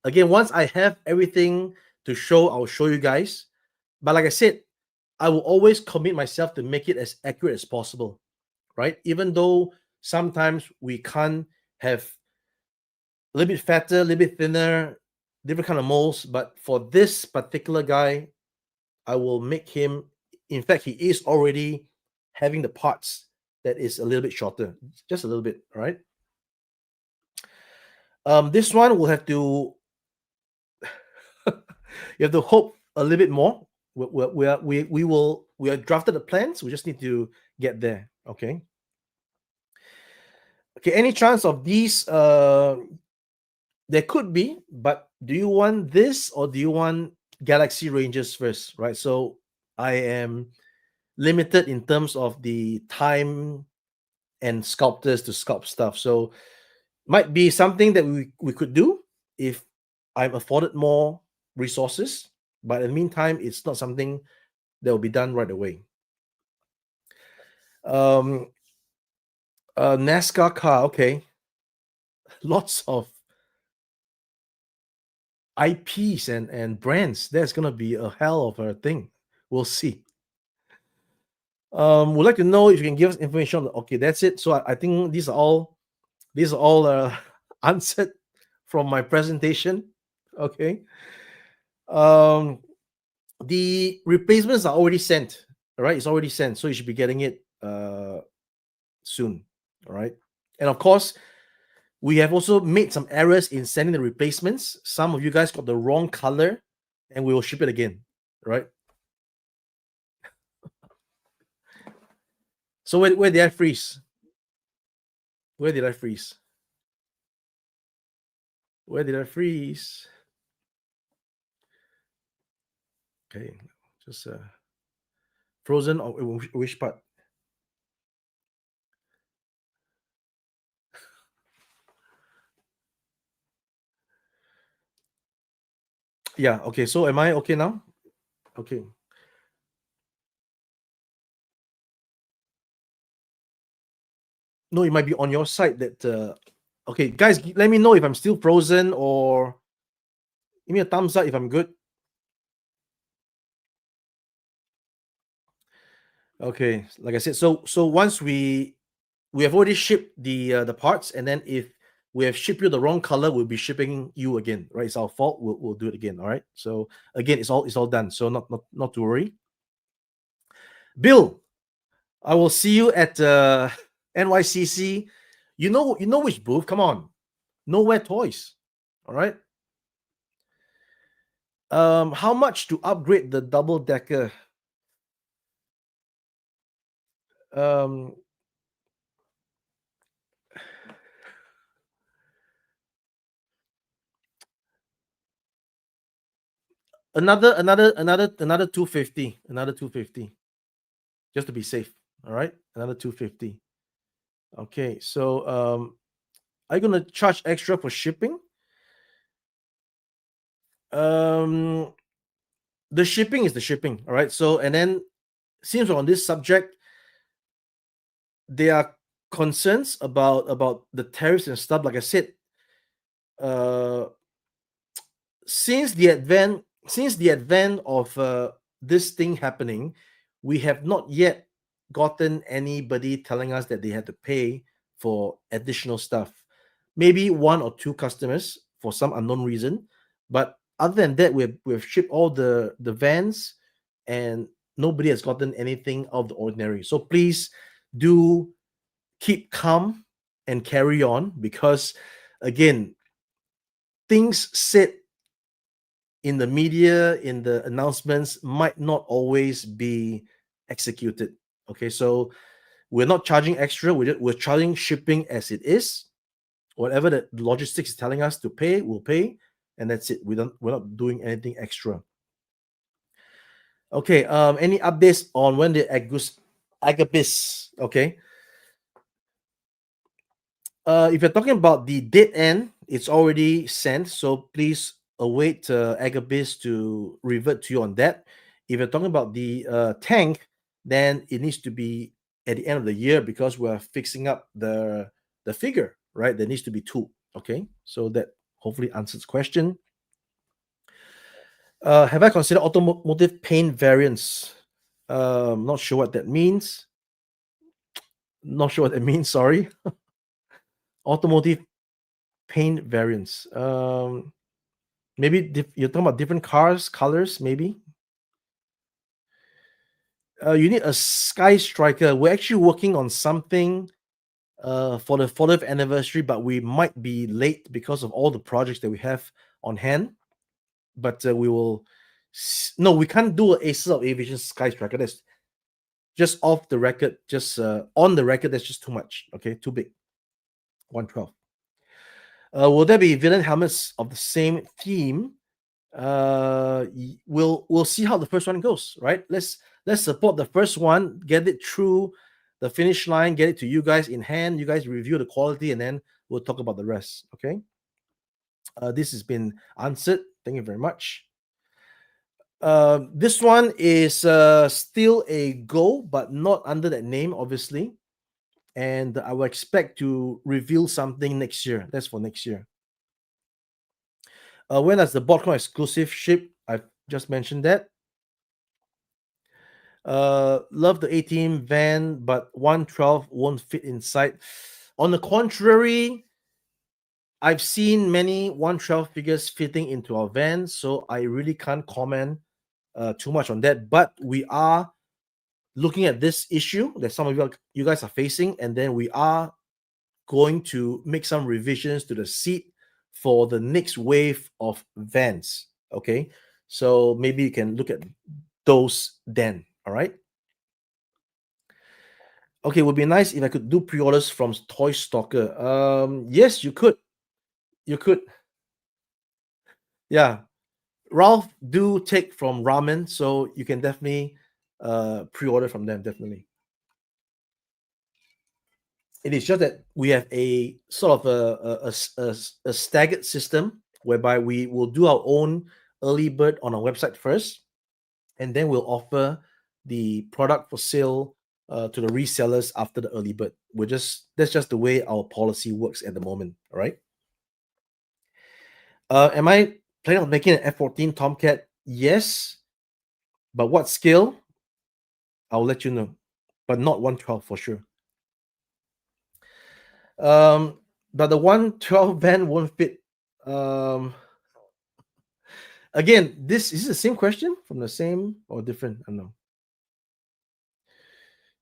Again, once I have everything to show, I'll show you guys. But like I said, I will always commit myself to make it as accurate as possible, right? Even though sometimes we can't have a little bit fatter, a little bit thinner, different kind of molds. But for this particular guy, I will make him. In fact, he is already having the parts that is a little bit shorter, just a little bit, right? This one will have to. You have to hope a little bit more. We are drafted the plans. We just need to get there. Okay. Okay. Any chance of these? There could be, but do you want this or do you want Galaxy Rangers first? Right. So I am limited in terms of the time and sculptors to sculpt stuff. So might be something that we could do if I'm afforded more resources. But in the meantime, it's not something that will be done right away. Um, NASCAR car, okay. Lots of IPs and brands. That's gonna be a hell of a thing. We'll see. Would like to know if you can give us information. Okay, that's it. So I think these are all answered from my presentation. Okay. Um, the replacements are already sent. All right, it's already sent, so you should be getting it soon. All right, and of course, we have also made some errors in sending the replacements. Some of you guys got the wrong color, and we will ship it again. Right. So where did I freeze? Where did I freeze? Where did I freeze? Okay, just frozen or which part? Yeah. Okay. So am I okay now? Okay. No, it might be on your side that. Okay, guys, let me know if I'm still frozen or give me a thumbs up if I'm good. Okay, like I said, so once we have already shipped the parts, and then if we have shipped you the wrong color, we'll be shipping you again, right? It's our fault. We'll do it again. All right. So again, it's all done. So not to worry. Bill, I will see you at NYCC. You know which booth? Come on, Nowhere Toys. All right. How much to upgrade the double decker? Um, another 250. Another 250. Just to be safe. All right. Another 250. Okay. So are you gonna charge extra for shipping? Um, the shipping is the shipping. All right. So and then seems on this subject, there are concerns about the tariffs and stuff. Like I said, uh, since the advent of this thing happening, we have not yet gotten anybody telling us that they had to pay for additional stuff. Maybe one or two customers for some unknown reason, but other than that, we've shipped all the vans, and nobody has gotten anything out of the ordinary. So please do keep calm and carry on, because again, things said in the media, in the announcements, might not always be executed. Okay, so we're not charging extra. We're charging shipping as it is. Whatever the logistics is telling us to pay, we'll pay, and that's it. We're not doing anything extra. Okay. Any updates on when the Agabus? Okay. If you're talking about the dead end, it's already sent. So please await Agabus to revert to you on that. If you're talking about the tank, then it needs to be at the end of the year because we're fixing up the figure, right? There needs to be two. Okay. So that hopefully answers the question. Have I considered automotive paint variants? Not sure what that means. Not sure what that means. Sorry. Automotive paint variants. Maybe you're talking about different cars, colors. Maybe. You need a Sky Striker. We're actually working on something for the 40th anniversary, but we might be late because of all the projects that we have on hand. But we will. No, we can't do an Aces of Aviation Sky Striker. That's just off the record, just on the record, that's just too much. Okay, too big. 112. Will there be villain helmets of the same theme? We'll see how the first one goes, right? Let's support the first one, get it through the finish line, get it to you guys in hand. You guys review the quality, and then we'll talk about the rest. Okay. This has been answered. Thank you very much. This one is still a go, but not under that name, obviously. And I will expect to reveal something next year. That's for next year. When does the BotCon exclusive ship? I've just mentioned that. Love the 18 van, but 112 won't fit inside. On the contrary, I've seen many 112 figures fitting into our van, so I really can't comment too much on that. But we are looking at this issue that some of you guys are facing, and then we are going to make some revisions to the seat for the next wave of vans. Okay, so maybe you can look at those then. All right. Okay, it would be nice if I could do pre-orders from Toy Stalker. Yes, you could. You could. Yeah, Ralph do take from Ramen, so you can definitely pre-order from them. Definitely. It is just that we have a sort of a staggered system whereby we will do our own early bird on our website first, and then we'll offer the product for sale to the resellers after the early bird. That's just the way our policy works at the moment. All right. Am I planning on making an F-14 Tomcat? Yes, but what scale? I'll let you know, but not 112 for sure. But the 112 van won't fit. Again, this is the same question from the same or different. I don't know.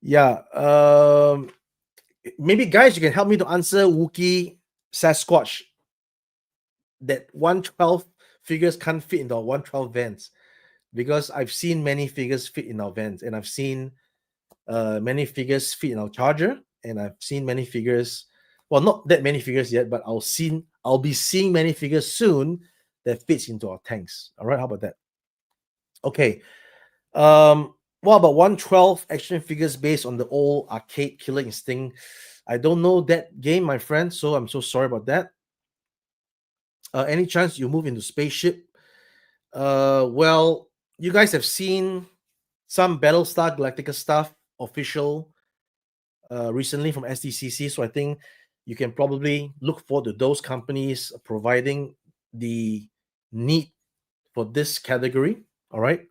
Yeah. Maybe guys, you can help me to answer Wookie Sasquatch. That 112 figures can't fit into our 112 vans because I've seen many figures fit in our vans, and I've seen many figures fit in our Charger, and I've seen many figures. Well, not that many figures yet, but I'll be seeing many figures soon that fits into our tanks. All right, how about that? Okay. What about 112 action figures based on the old arcade Killer Instinct? I don't know that game, my friend, so I'm so sorry about that. Any chance you move into spaceship? Well, you guys have seen some Battlestar Galactica stuff official recently from SDCC, so I think you can probably look forward to those companies providing the need for this category. All right.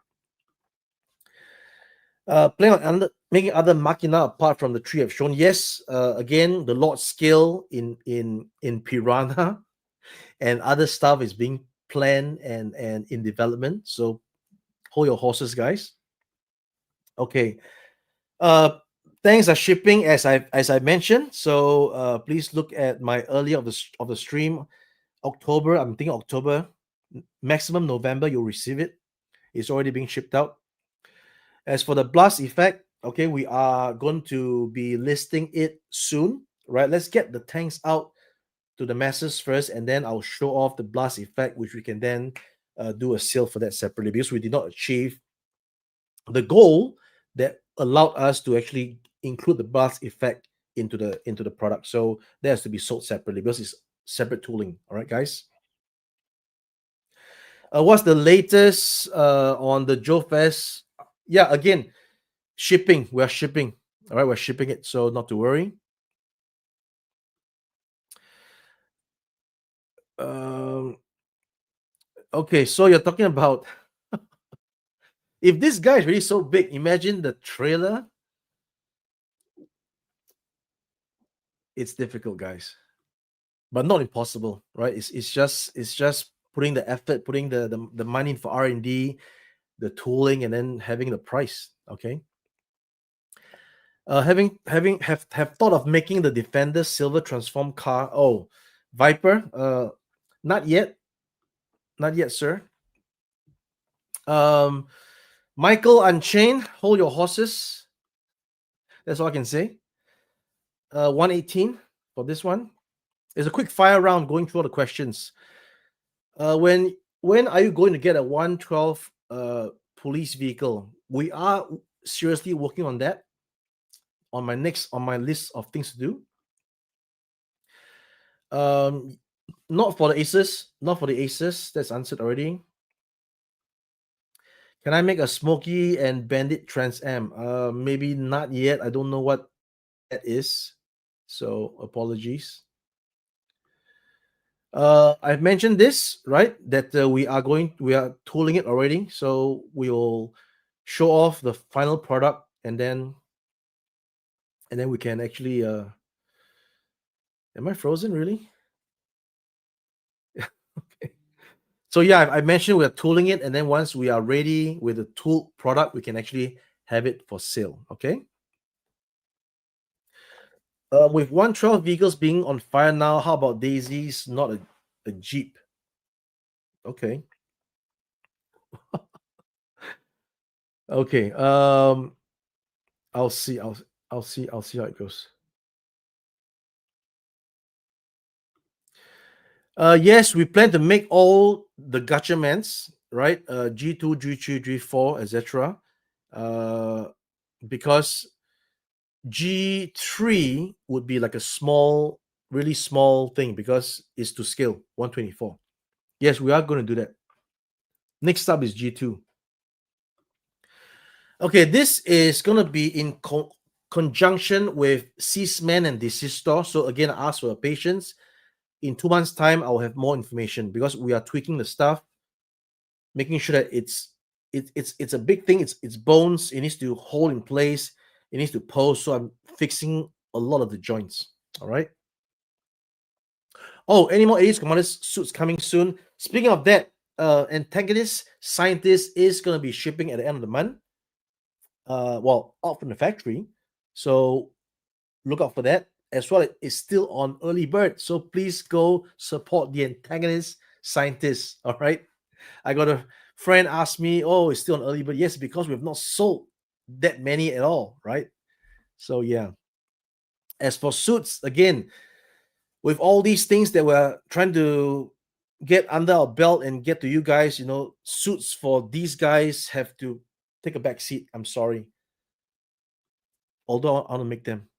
Plan on making other machina apart from the three I've shown. Yes, again, the lot scale in Piranha and other stuff is being planned and in development. So hold your horses, guys. Okay. Thanks are shipping as I mentioned. So please look at my earlier of the stream October. I'm thinking October, maximum November. You'll receive it. It's already being shipped out. As for the blast effect, okay, we are going to be listing it soon, right? Let's get the tanks out to the masses first, and then I'll show off the blast effect, which we can then do a sale for that separately because we did not achieve the goal that allowed us to actually include the blast effect into the product. So that has to be sold separately because it's separate tooling. All right, guys. What's the latest on the Joe Fest? Yeah, again, shipping. We're shipping. All right, we're shipping it, so not to worry. Um, okay, so you're talking about if this guy is really so big, imagine the trailer. It's difficult, guys, but not impossible, right? It's just putting the effort, putting the money for R&D, the tooling, and then having the price. Okay. Have thought of making the Defender silver transform car. Oh, Viper. Not yet, not yet, sir. Um, Michael Unchained, hold your horses. That's all I can say. 118 for this one. It's a quick fire round going through all the questions. When are you going to get a 112 police vehicle? We are seriously working on that on my list of things to do. Um, not for the aces, not for the aces. That's answered already. Can I make a Smoky and Bandit Trans Am? Maybe not yet. I don't know what that is, so apologies. I've mentioned this, right? That we are tooling it already, so we'll show off the final product, and then we can actually. Am I frozen really? Okay. So yeah, I mentioned we are tooling it, and then once we are ready with the tool product, we can actually have it for sale. Okay. With 112 vehicles being on fire now, how about Daisy's not a Jeep? Okay. Okay. I'll see. I'll see how it goes. Yes, we plan to make all the gacha mans, right? G2, G3, G4, etc. Uh, because G3 would be like a small, really small thing because it's to scale 124. Yes, we are going to do that. Next up is G2. Okay, this is going to be in conjunction with Sysman and Desistor. So again, I ask for your patience. In 2 months' time, I'll have more information because we are tweaking the stuff, making sure that it's a big thing. It's bones. It needs to hold in place. It needs to pose. So I'm fixing a lot of the joints. All right. Oh, any more Ace Commanders suits coming soon? Speaking of that, Antagonist Scientist is going to be shipping at the end of the month. Well, out from the factory. So look out for that. As well, it's still on early bird. So please go support the Antagonist Scientist. All right. I got a friend ask me, oh, it's still on early bird. Yes, because we have not sold that many at all, right? So yeah. As for suits, again, with all these things that we're trying to get under our belt and get to you guys, suits for these guys have to take a back seat. I'm sorry. Although I want to make them.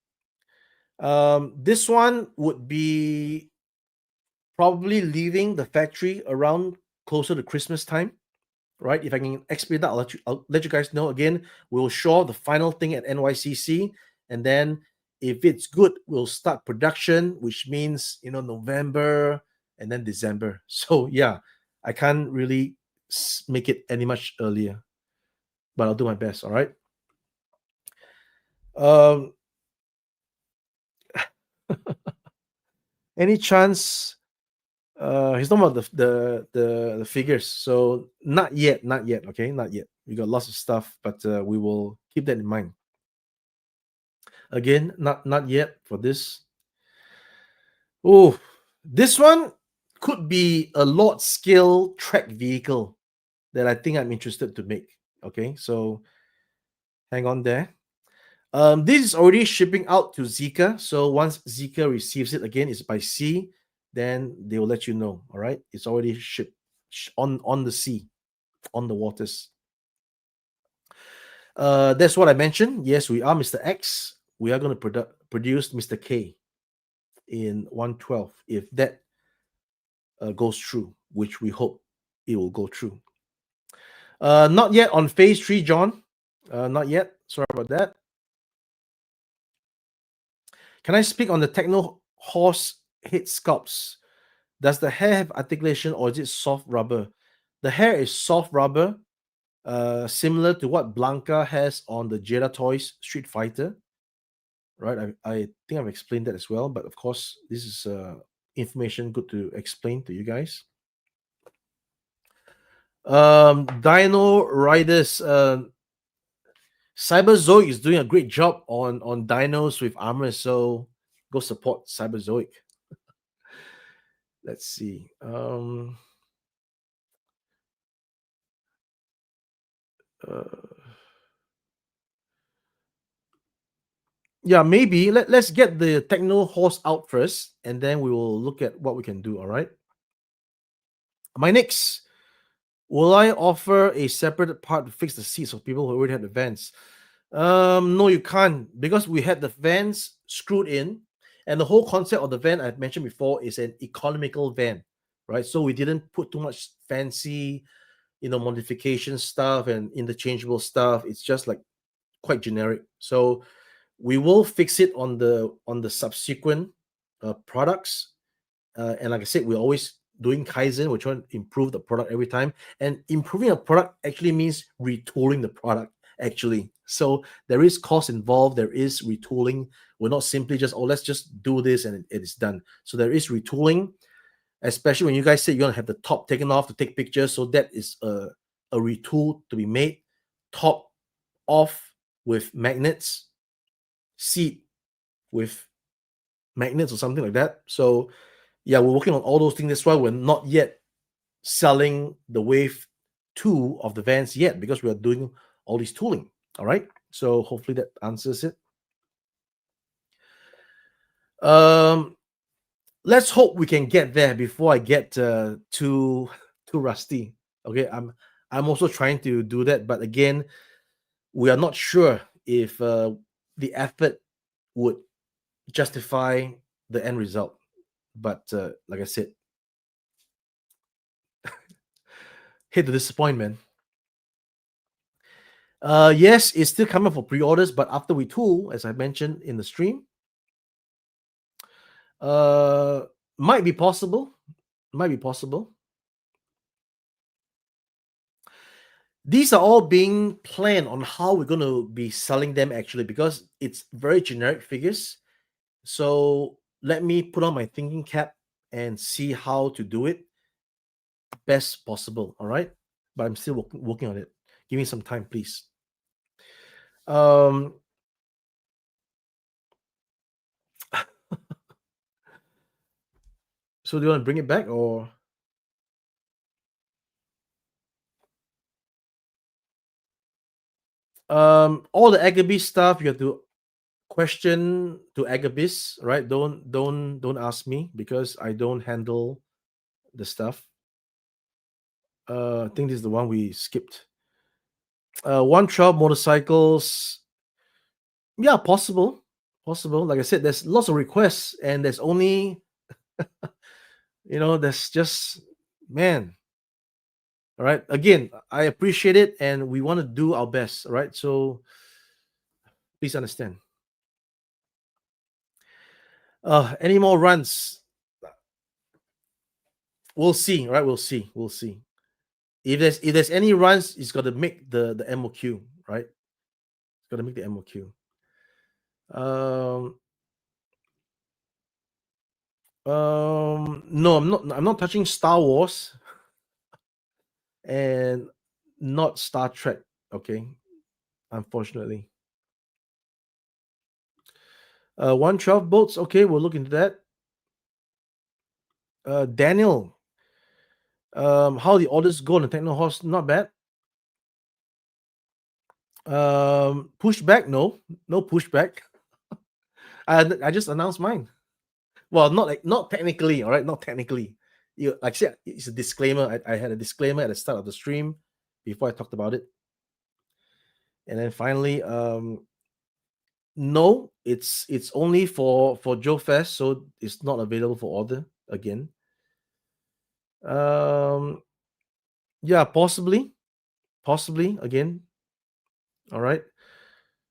This one would be probably leaving the factory around closer to Christmas time, right? If I can expedite that, I'll let you guys know. Again, we'll show the final thing at NYCC, and then if it's good, we'll start production, which means November and then December. So yeah, I can't really make it any much earlier, but I'll do my best. All right. Um, any chance? He's talking about the figures. So not yet, not yet. Okay, not yet. We got lots of stuff, but we will keep that in mind. Again, not yet for this. Oh, this one could be a large scale track vehicle that I think I'm interested to make. Okay, so hang on there. This is already shipping out to Zika. So once Zika receives it, again, it's by sea, then they will let you know. All right, it's already shipped on the sea, on the waters. That's what I mentioned. Yes, we are Mr. X. We are going to produce Mr. K in 112 if that goes through, which we hope it will go through. Not yet on phase 3, John. Not yet. Sorry about that. Can I speak on the techno horse head sculpts? Does the hair have articulation or is it soft rubber? The hair is soft rubber, similar to what Blanca has on the Jada Toys Street Fighter. Right? I think I've explained that as well, but of course, this is information good to explain to you guys. Dino Riders, Cyberzoic is doing a great job on dinos with armor, so go support Cyberzoic. Let's see. Yeah, maybe let's get the techno horse out first, and then we will look at what we can do. All right. My next, will I offer a separate part to fix the seats of people who already had the vans? No, you can't, because we had the vans screwed in, and the whole concept of the van I've mentioned before is an economical van, right? So we didn't put too much fancy, modification stuff and interchangeable stuff. It's just like quite generic. So we will fix it on the subsequent products. And like I said, we're always doing Kaizen. We're trying to improve the product every time. And improving a product actually means retooling the product, actually. So there is cost involved. There is retooling. We're not simply just, let's just do this and it is done. So there is retooling, especially when you guys say you're going to have the top taken off to take pictures. So that is a retool to be made. Top off with magnets, seat with magnets or something like that. So yeah, we're working on all those things. That's why we're not yet selling the wave 2 of the vans yet, because we are doing all this tooling. All right, so hopefully that answers it. Let's hope we can get there before I get too rusty. Okay, I'm also trying to do that, but again, we are not sure if the effort would justify the end result. But like I said, hate the disappointment. Yes, it's still coming for pre-orders, but after we tool, as I mentioned in the stream, might be possible. Might be possible. These are all being planned on how we're going to be selling them, actually, because it's very generic figures. So let me put on my thinking cap and see how to do it best possible. All right, but I'm still working on it. Give me some time, please. Um, so do you want to bring it back, or all the Agabus stuff you have to question to Agabus, right? Don't ask me, because I don't handle the stuff. I think this is the one we skipped. 112 motorcycles. Yeah, possible. Like I said, there's lots of requests, and there's only there's just, man. All right. Again, I appreciate it, and we want to do our best. All right. So please understand. Any more runs? We'll see. Right. We'll see. We'll see. If there's any runs, it's got to make the MOQ, right? It's got to make the MOQ. No, I'm not touching Star Wars and not Star Trek. Okay, unfortunately. 112 boats. Okay, we'll look into that. Daniel, how the orders go on the techno horse? Not bad. Pushback? No pushback. I just announced mine. Well, not technically, all right, not technically. You like I said, it's a disclaimer. I had a disclaimer at the start of the stream before I talked about it, and then finally, no, it's only for Joe Fest, so it's not available for order again. Yeah, possibly again. All right.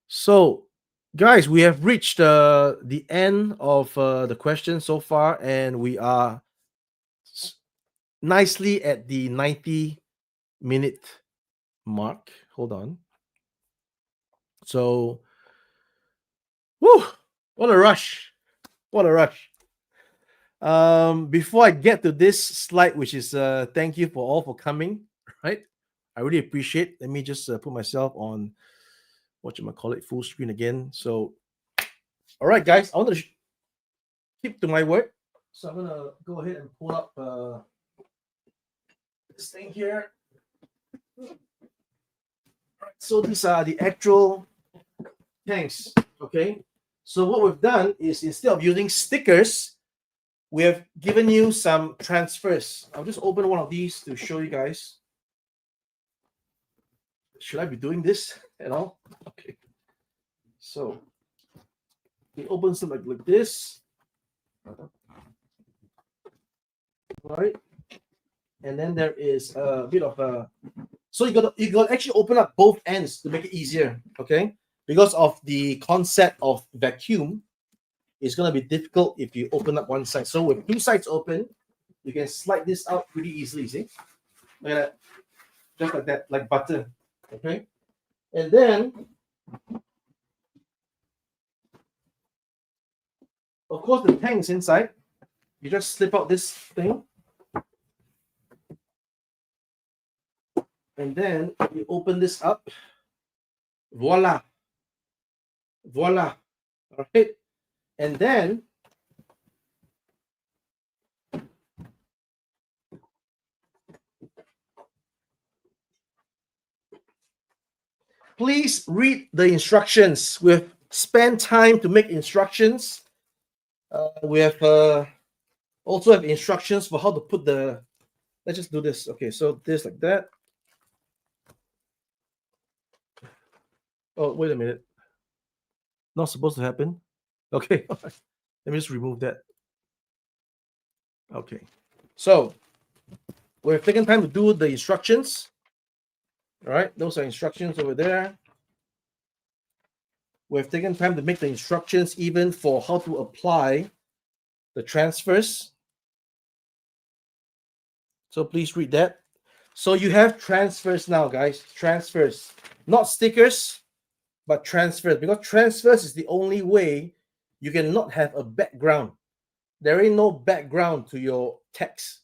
So, guys, we have reached the end of the questions so far, and we are nicely at the 90-minute mark. Hold on. So, whew, what a rush! What a rush! Before I get to this slide, which is thank you for all for coming, right? I really appreciate. Let me just put myself on what you might call it full screen again. So, all right, guys, I want to keep to my word. So I'm gonna go ahead and pull up this thing here. All right, so these are the actual tanks. Okay. So what we've done is instead of using stickers, we have given you some transfers. I'll just open one of these to show you guys. Should I be doing this at all? Okay. So it opens them like this. Right. And then there is a bit of a so you got to actually open up both ends to make it easier, okay? Because of the concept of vacuum, it's gonna be difficult if you open up one side. So with two sides open, you can slide this out pretty easily. See, look at that, just like that, like butter, okay? And then, of course, the tank's inside. You just slip out this thing. And then you open this up. Voila. Voila. All right. And then please read the instructions. We've spent time to make instructions. We have also have instructions for how to put the. Let's just do this. Okay, so this like that. Oh, wait a minute. Not supposed to happen. Okay, let me just remove that. Okay, so we're taking time to do the instructions. All right, those are instructions over there. We've taken time to make the instructions even for how to apply the transfers. So please read that. So you have transfers now, guys. Transfers, not stickers, but transfers. Because transfers is the only way you cannot have a background. There ain't no background to your text.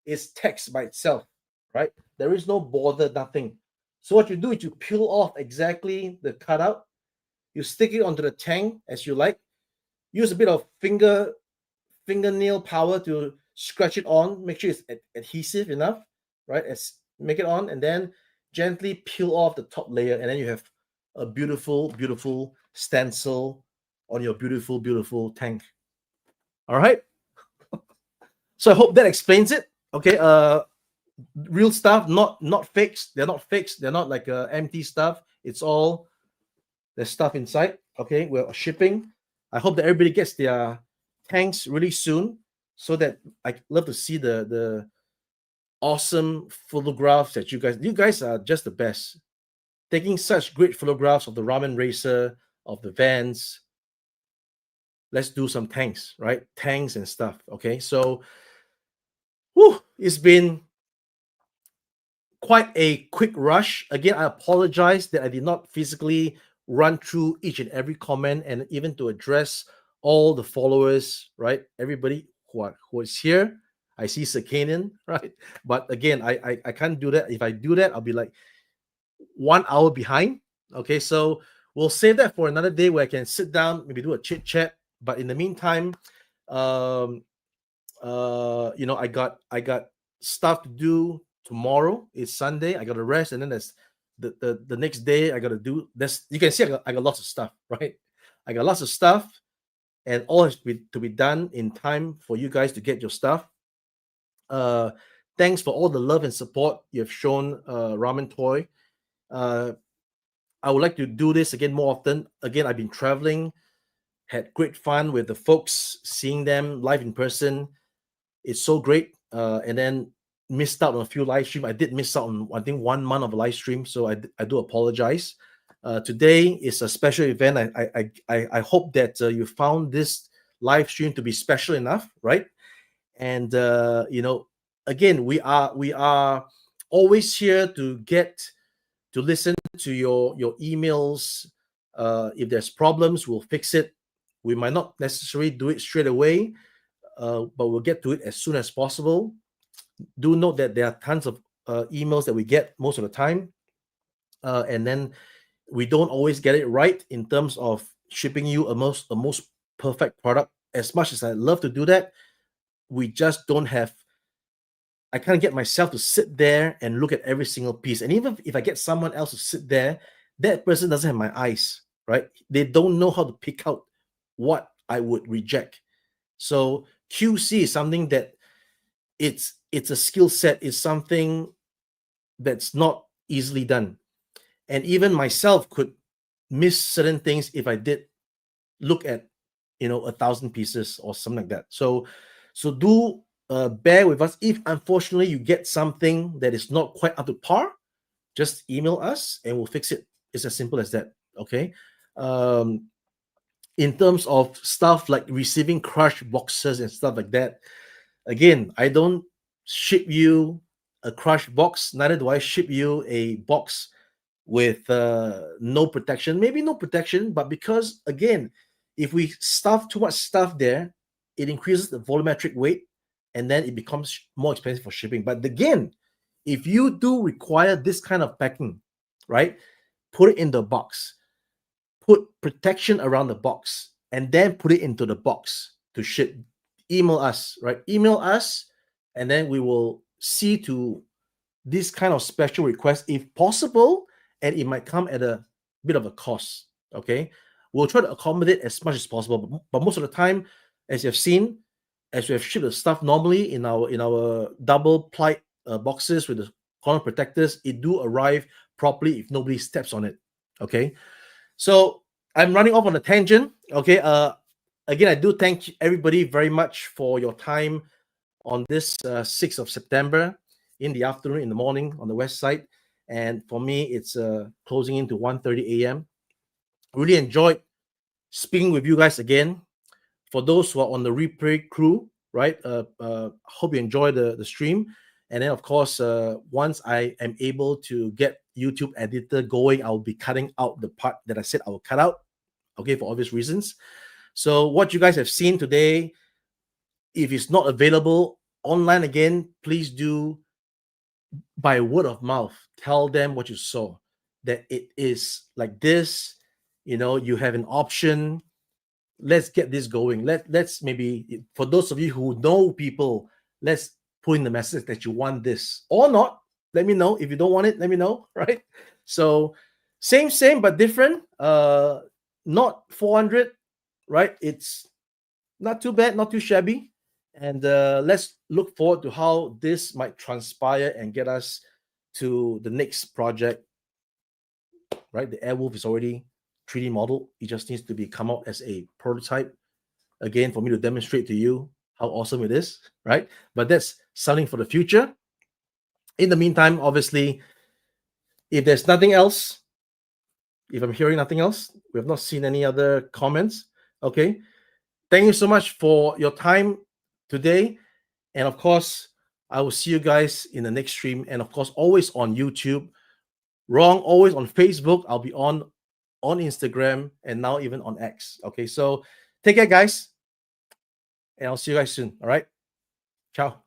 It's text by itself, right? There is no border, nothing. So what you do is you peel off exactly the cutout. You stick it onto the tank as you like. Use a bit of fingernail power to scratch it on. Make sure it's adhesive enough, right? Make it on, and then gently peel off the top layer, and then you have a beautiful, beautiful stencil on your beautiful, beautiful tank. All right. So I hope that explains it. Okay. Real stuff, not fixed. They're not fixed. They're not like empty stuff. It's all there's stuff inside. Okay, we're shipping. I hope that everybody gets their tanks really soon, so that I love to see the awesome photographs that you guys are just the best. Taking such great photographs of the ramen racer, of the vans. Let's do some tanks, right? Tanks and stuff. Okay, so it's been quite a quick rush. Again, I apologize that I did not physically run through each and every comment and even to address all the followers, right? Everybody who is here. I see Sakanen, right? But again, I can't do that. If I do that, I'll be like 1 hour behind. Okay, so we'll save that for another day where I can sit down, maybe do a chit chat. But in the meantime, I got stuff to do tomorrow. It's Sunday. I got to rest, and then there's the next day I got to do this. You can see I got lots of stuff, right? I got lots of stuff, and all has to be done in time for you guys to get your stuff. uh Thanks for all the love and support you have shown Ramen Toy. uh I would like to do this again more often. Again, I've been traveling, had great fun with the folks, seeing them live in person. It's so great. And then missed out on a few live stream. I did miss out on, I think, 1 month of a live stream, so I do apologize. Today is a special event. I hope that you found this live stream to be special enough, right? And again, we are always here to listen to your emails. If there's problems, we'll fix it. We might not necessarily do it straight away, but we'll get to it as soon as possible. Do note that there are tons of emails that we get most of the time, and then we don't always get it right in terms of shipping you a most perfect product. As much as I love to do that, we just don't have. I can't get myself to sit there and look at every single piece. And even if I get someone else to sit there, that person doesn't have my eyes, right? They don't know how to pick out what I would reject. So QC is something that it's a skill set. It's something that's not easily done. And even myself could miss certain things if I did look at 1,000 pieces or something like that. So do bear with us. If unfortunately you get something that is not quite up to par, just email us and we'll fix it. It's as simple as that. Okay. In terms of stuff like receiving crushed boxes and stuff like that, again, I don't ship you a crushed box, neither do I ship you a box with no protection. Maybe no protection, but because, again, if we stuff too much stuff there, it increases the volumetric weight, and then it becomes more expensive for shipping. But again, if you do require this kind of packing, right, put it in the box, put protection around the box, and then put it into the box to ship. Email us, right? Email us, and then we will see to this kind of special request if possible, and it might come at a bit of a cost. Okay, we'll try to accommodate as much as possible, but most of the time, as you've seen, as we have shipped the stuff normally in our double plight boxes with the corner protectors, it do arrive properly if nobody steps on it. Okay, so I'm running off on a tangent. Okay, again, I do thank everybody very much for your time on this 6th of September in the afternoon, in the morning on the west side. And for me, it's closing into 1:30 a.m. Really enjoyed speaking with you guys again. For those who are on the replay crew, right? Hope you enjoy the stream. And then, of course, once I am able to get YouTube editor going, I'll be cutting out the part that I said I will cut out, okay, for obvious reasons. So what you guys have seen today, if it's not available online again, please do, by word of mouth, tell them what you saw, that it is like this. You have an option. Let's get this going. Let's maybe, for those of you who know people, let's put in the message that you want this or not. Let me know. If you don't want it, let me know, right? So same but different. Not 400, right? It's not too bad, not too shabby. And let's look forward to how this might transpire and get us to the next project, right? The Airwolf is already 3D model. It just needs to be come out as a prototype again for me to demonstrate to you how awesome it is, right? But that's something for the future. In the meantime, obviously, if there's nothing else, if I'm hearing nothing else, we have not seen any other comments. Okay. Thank you so much for your time today. And of course, I will see you guys in the next stream. And of course, always on YouTube. Wrong, always on Facebook. I'll be on Instagram, and now even on X. Okay, so take care, guys. And I'll see you guys soon. All right. Ciao.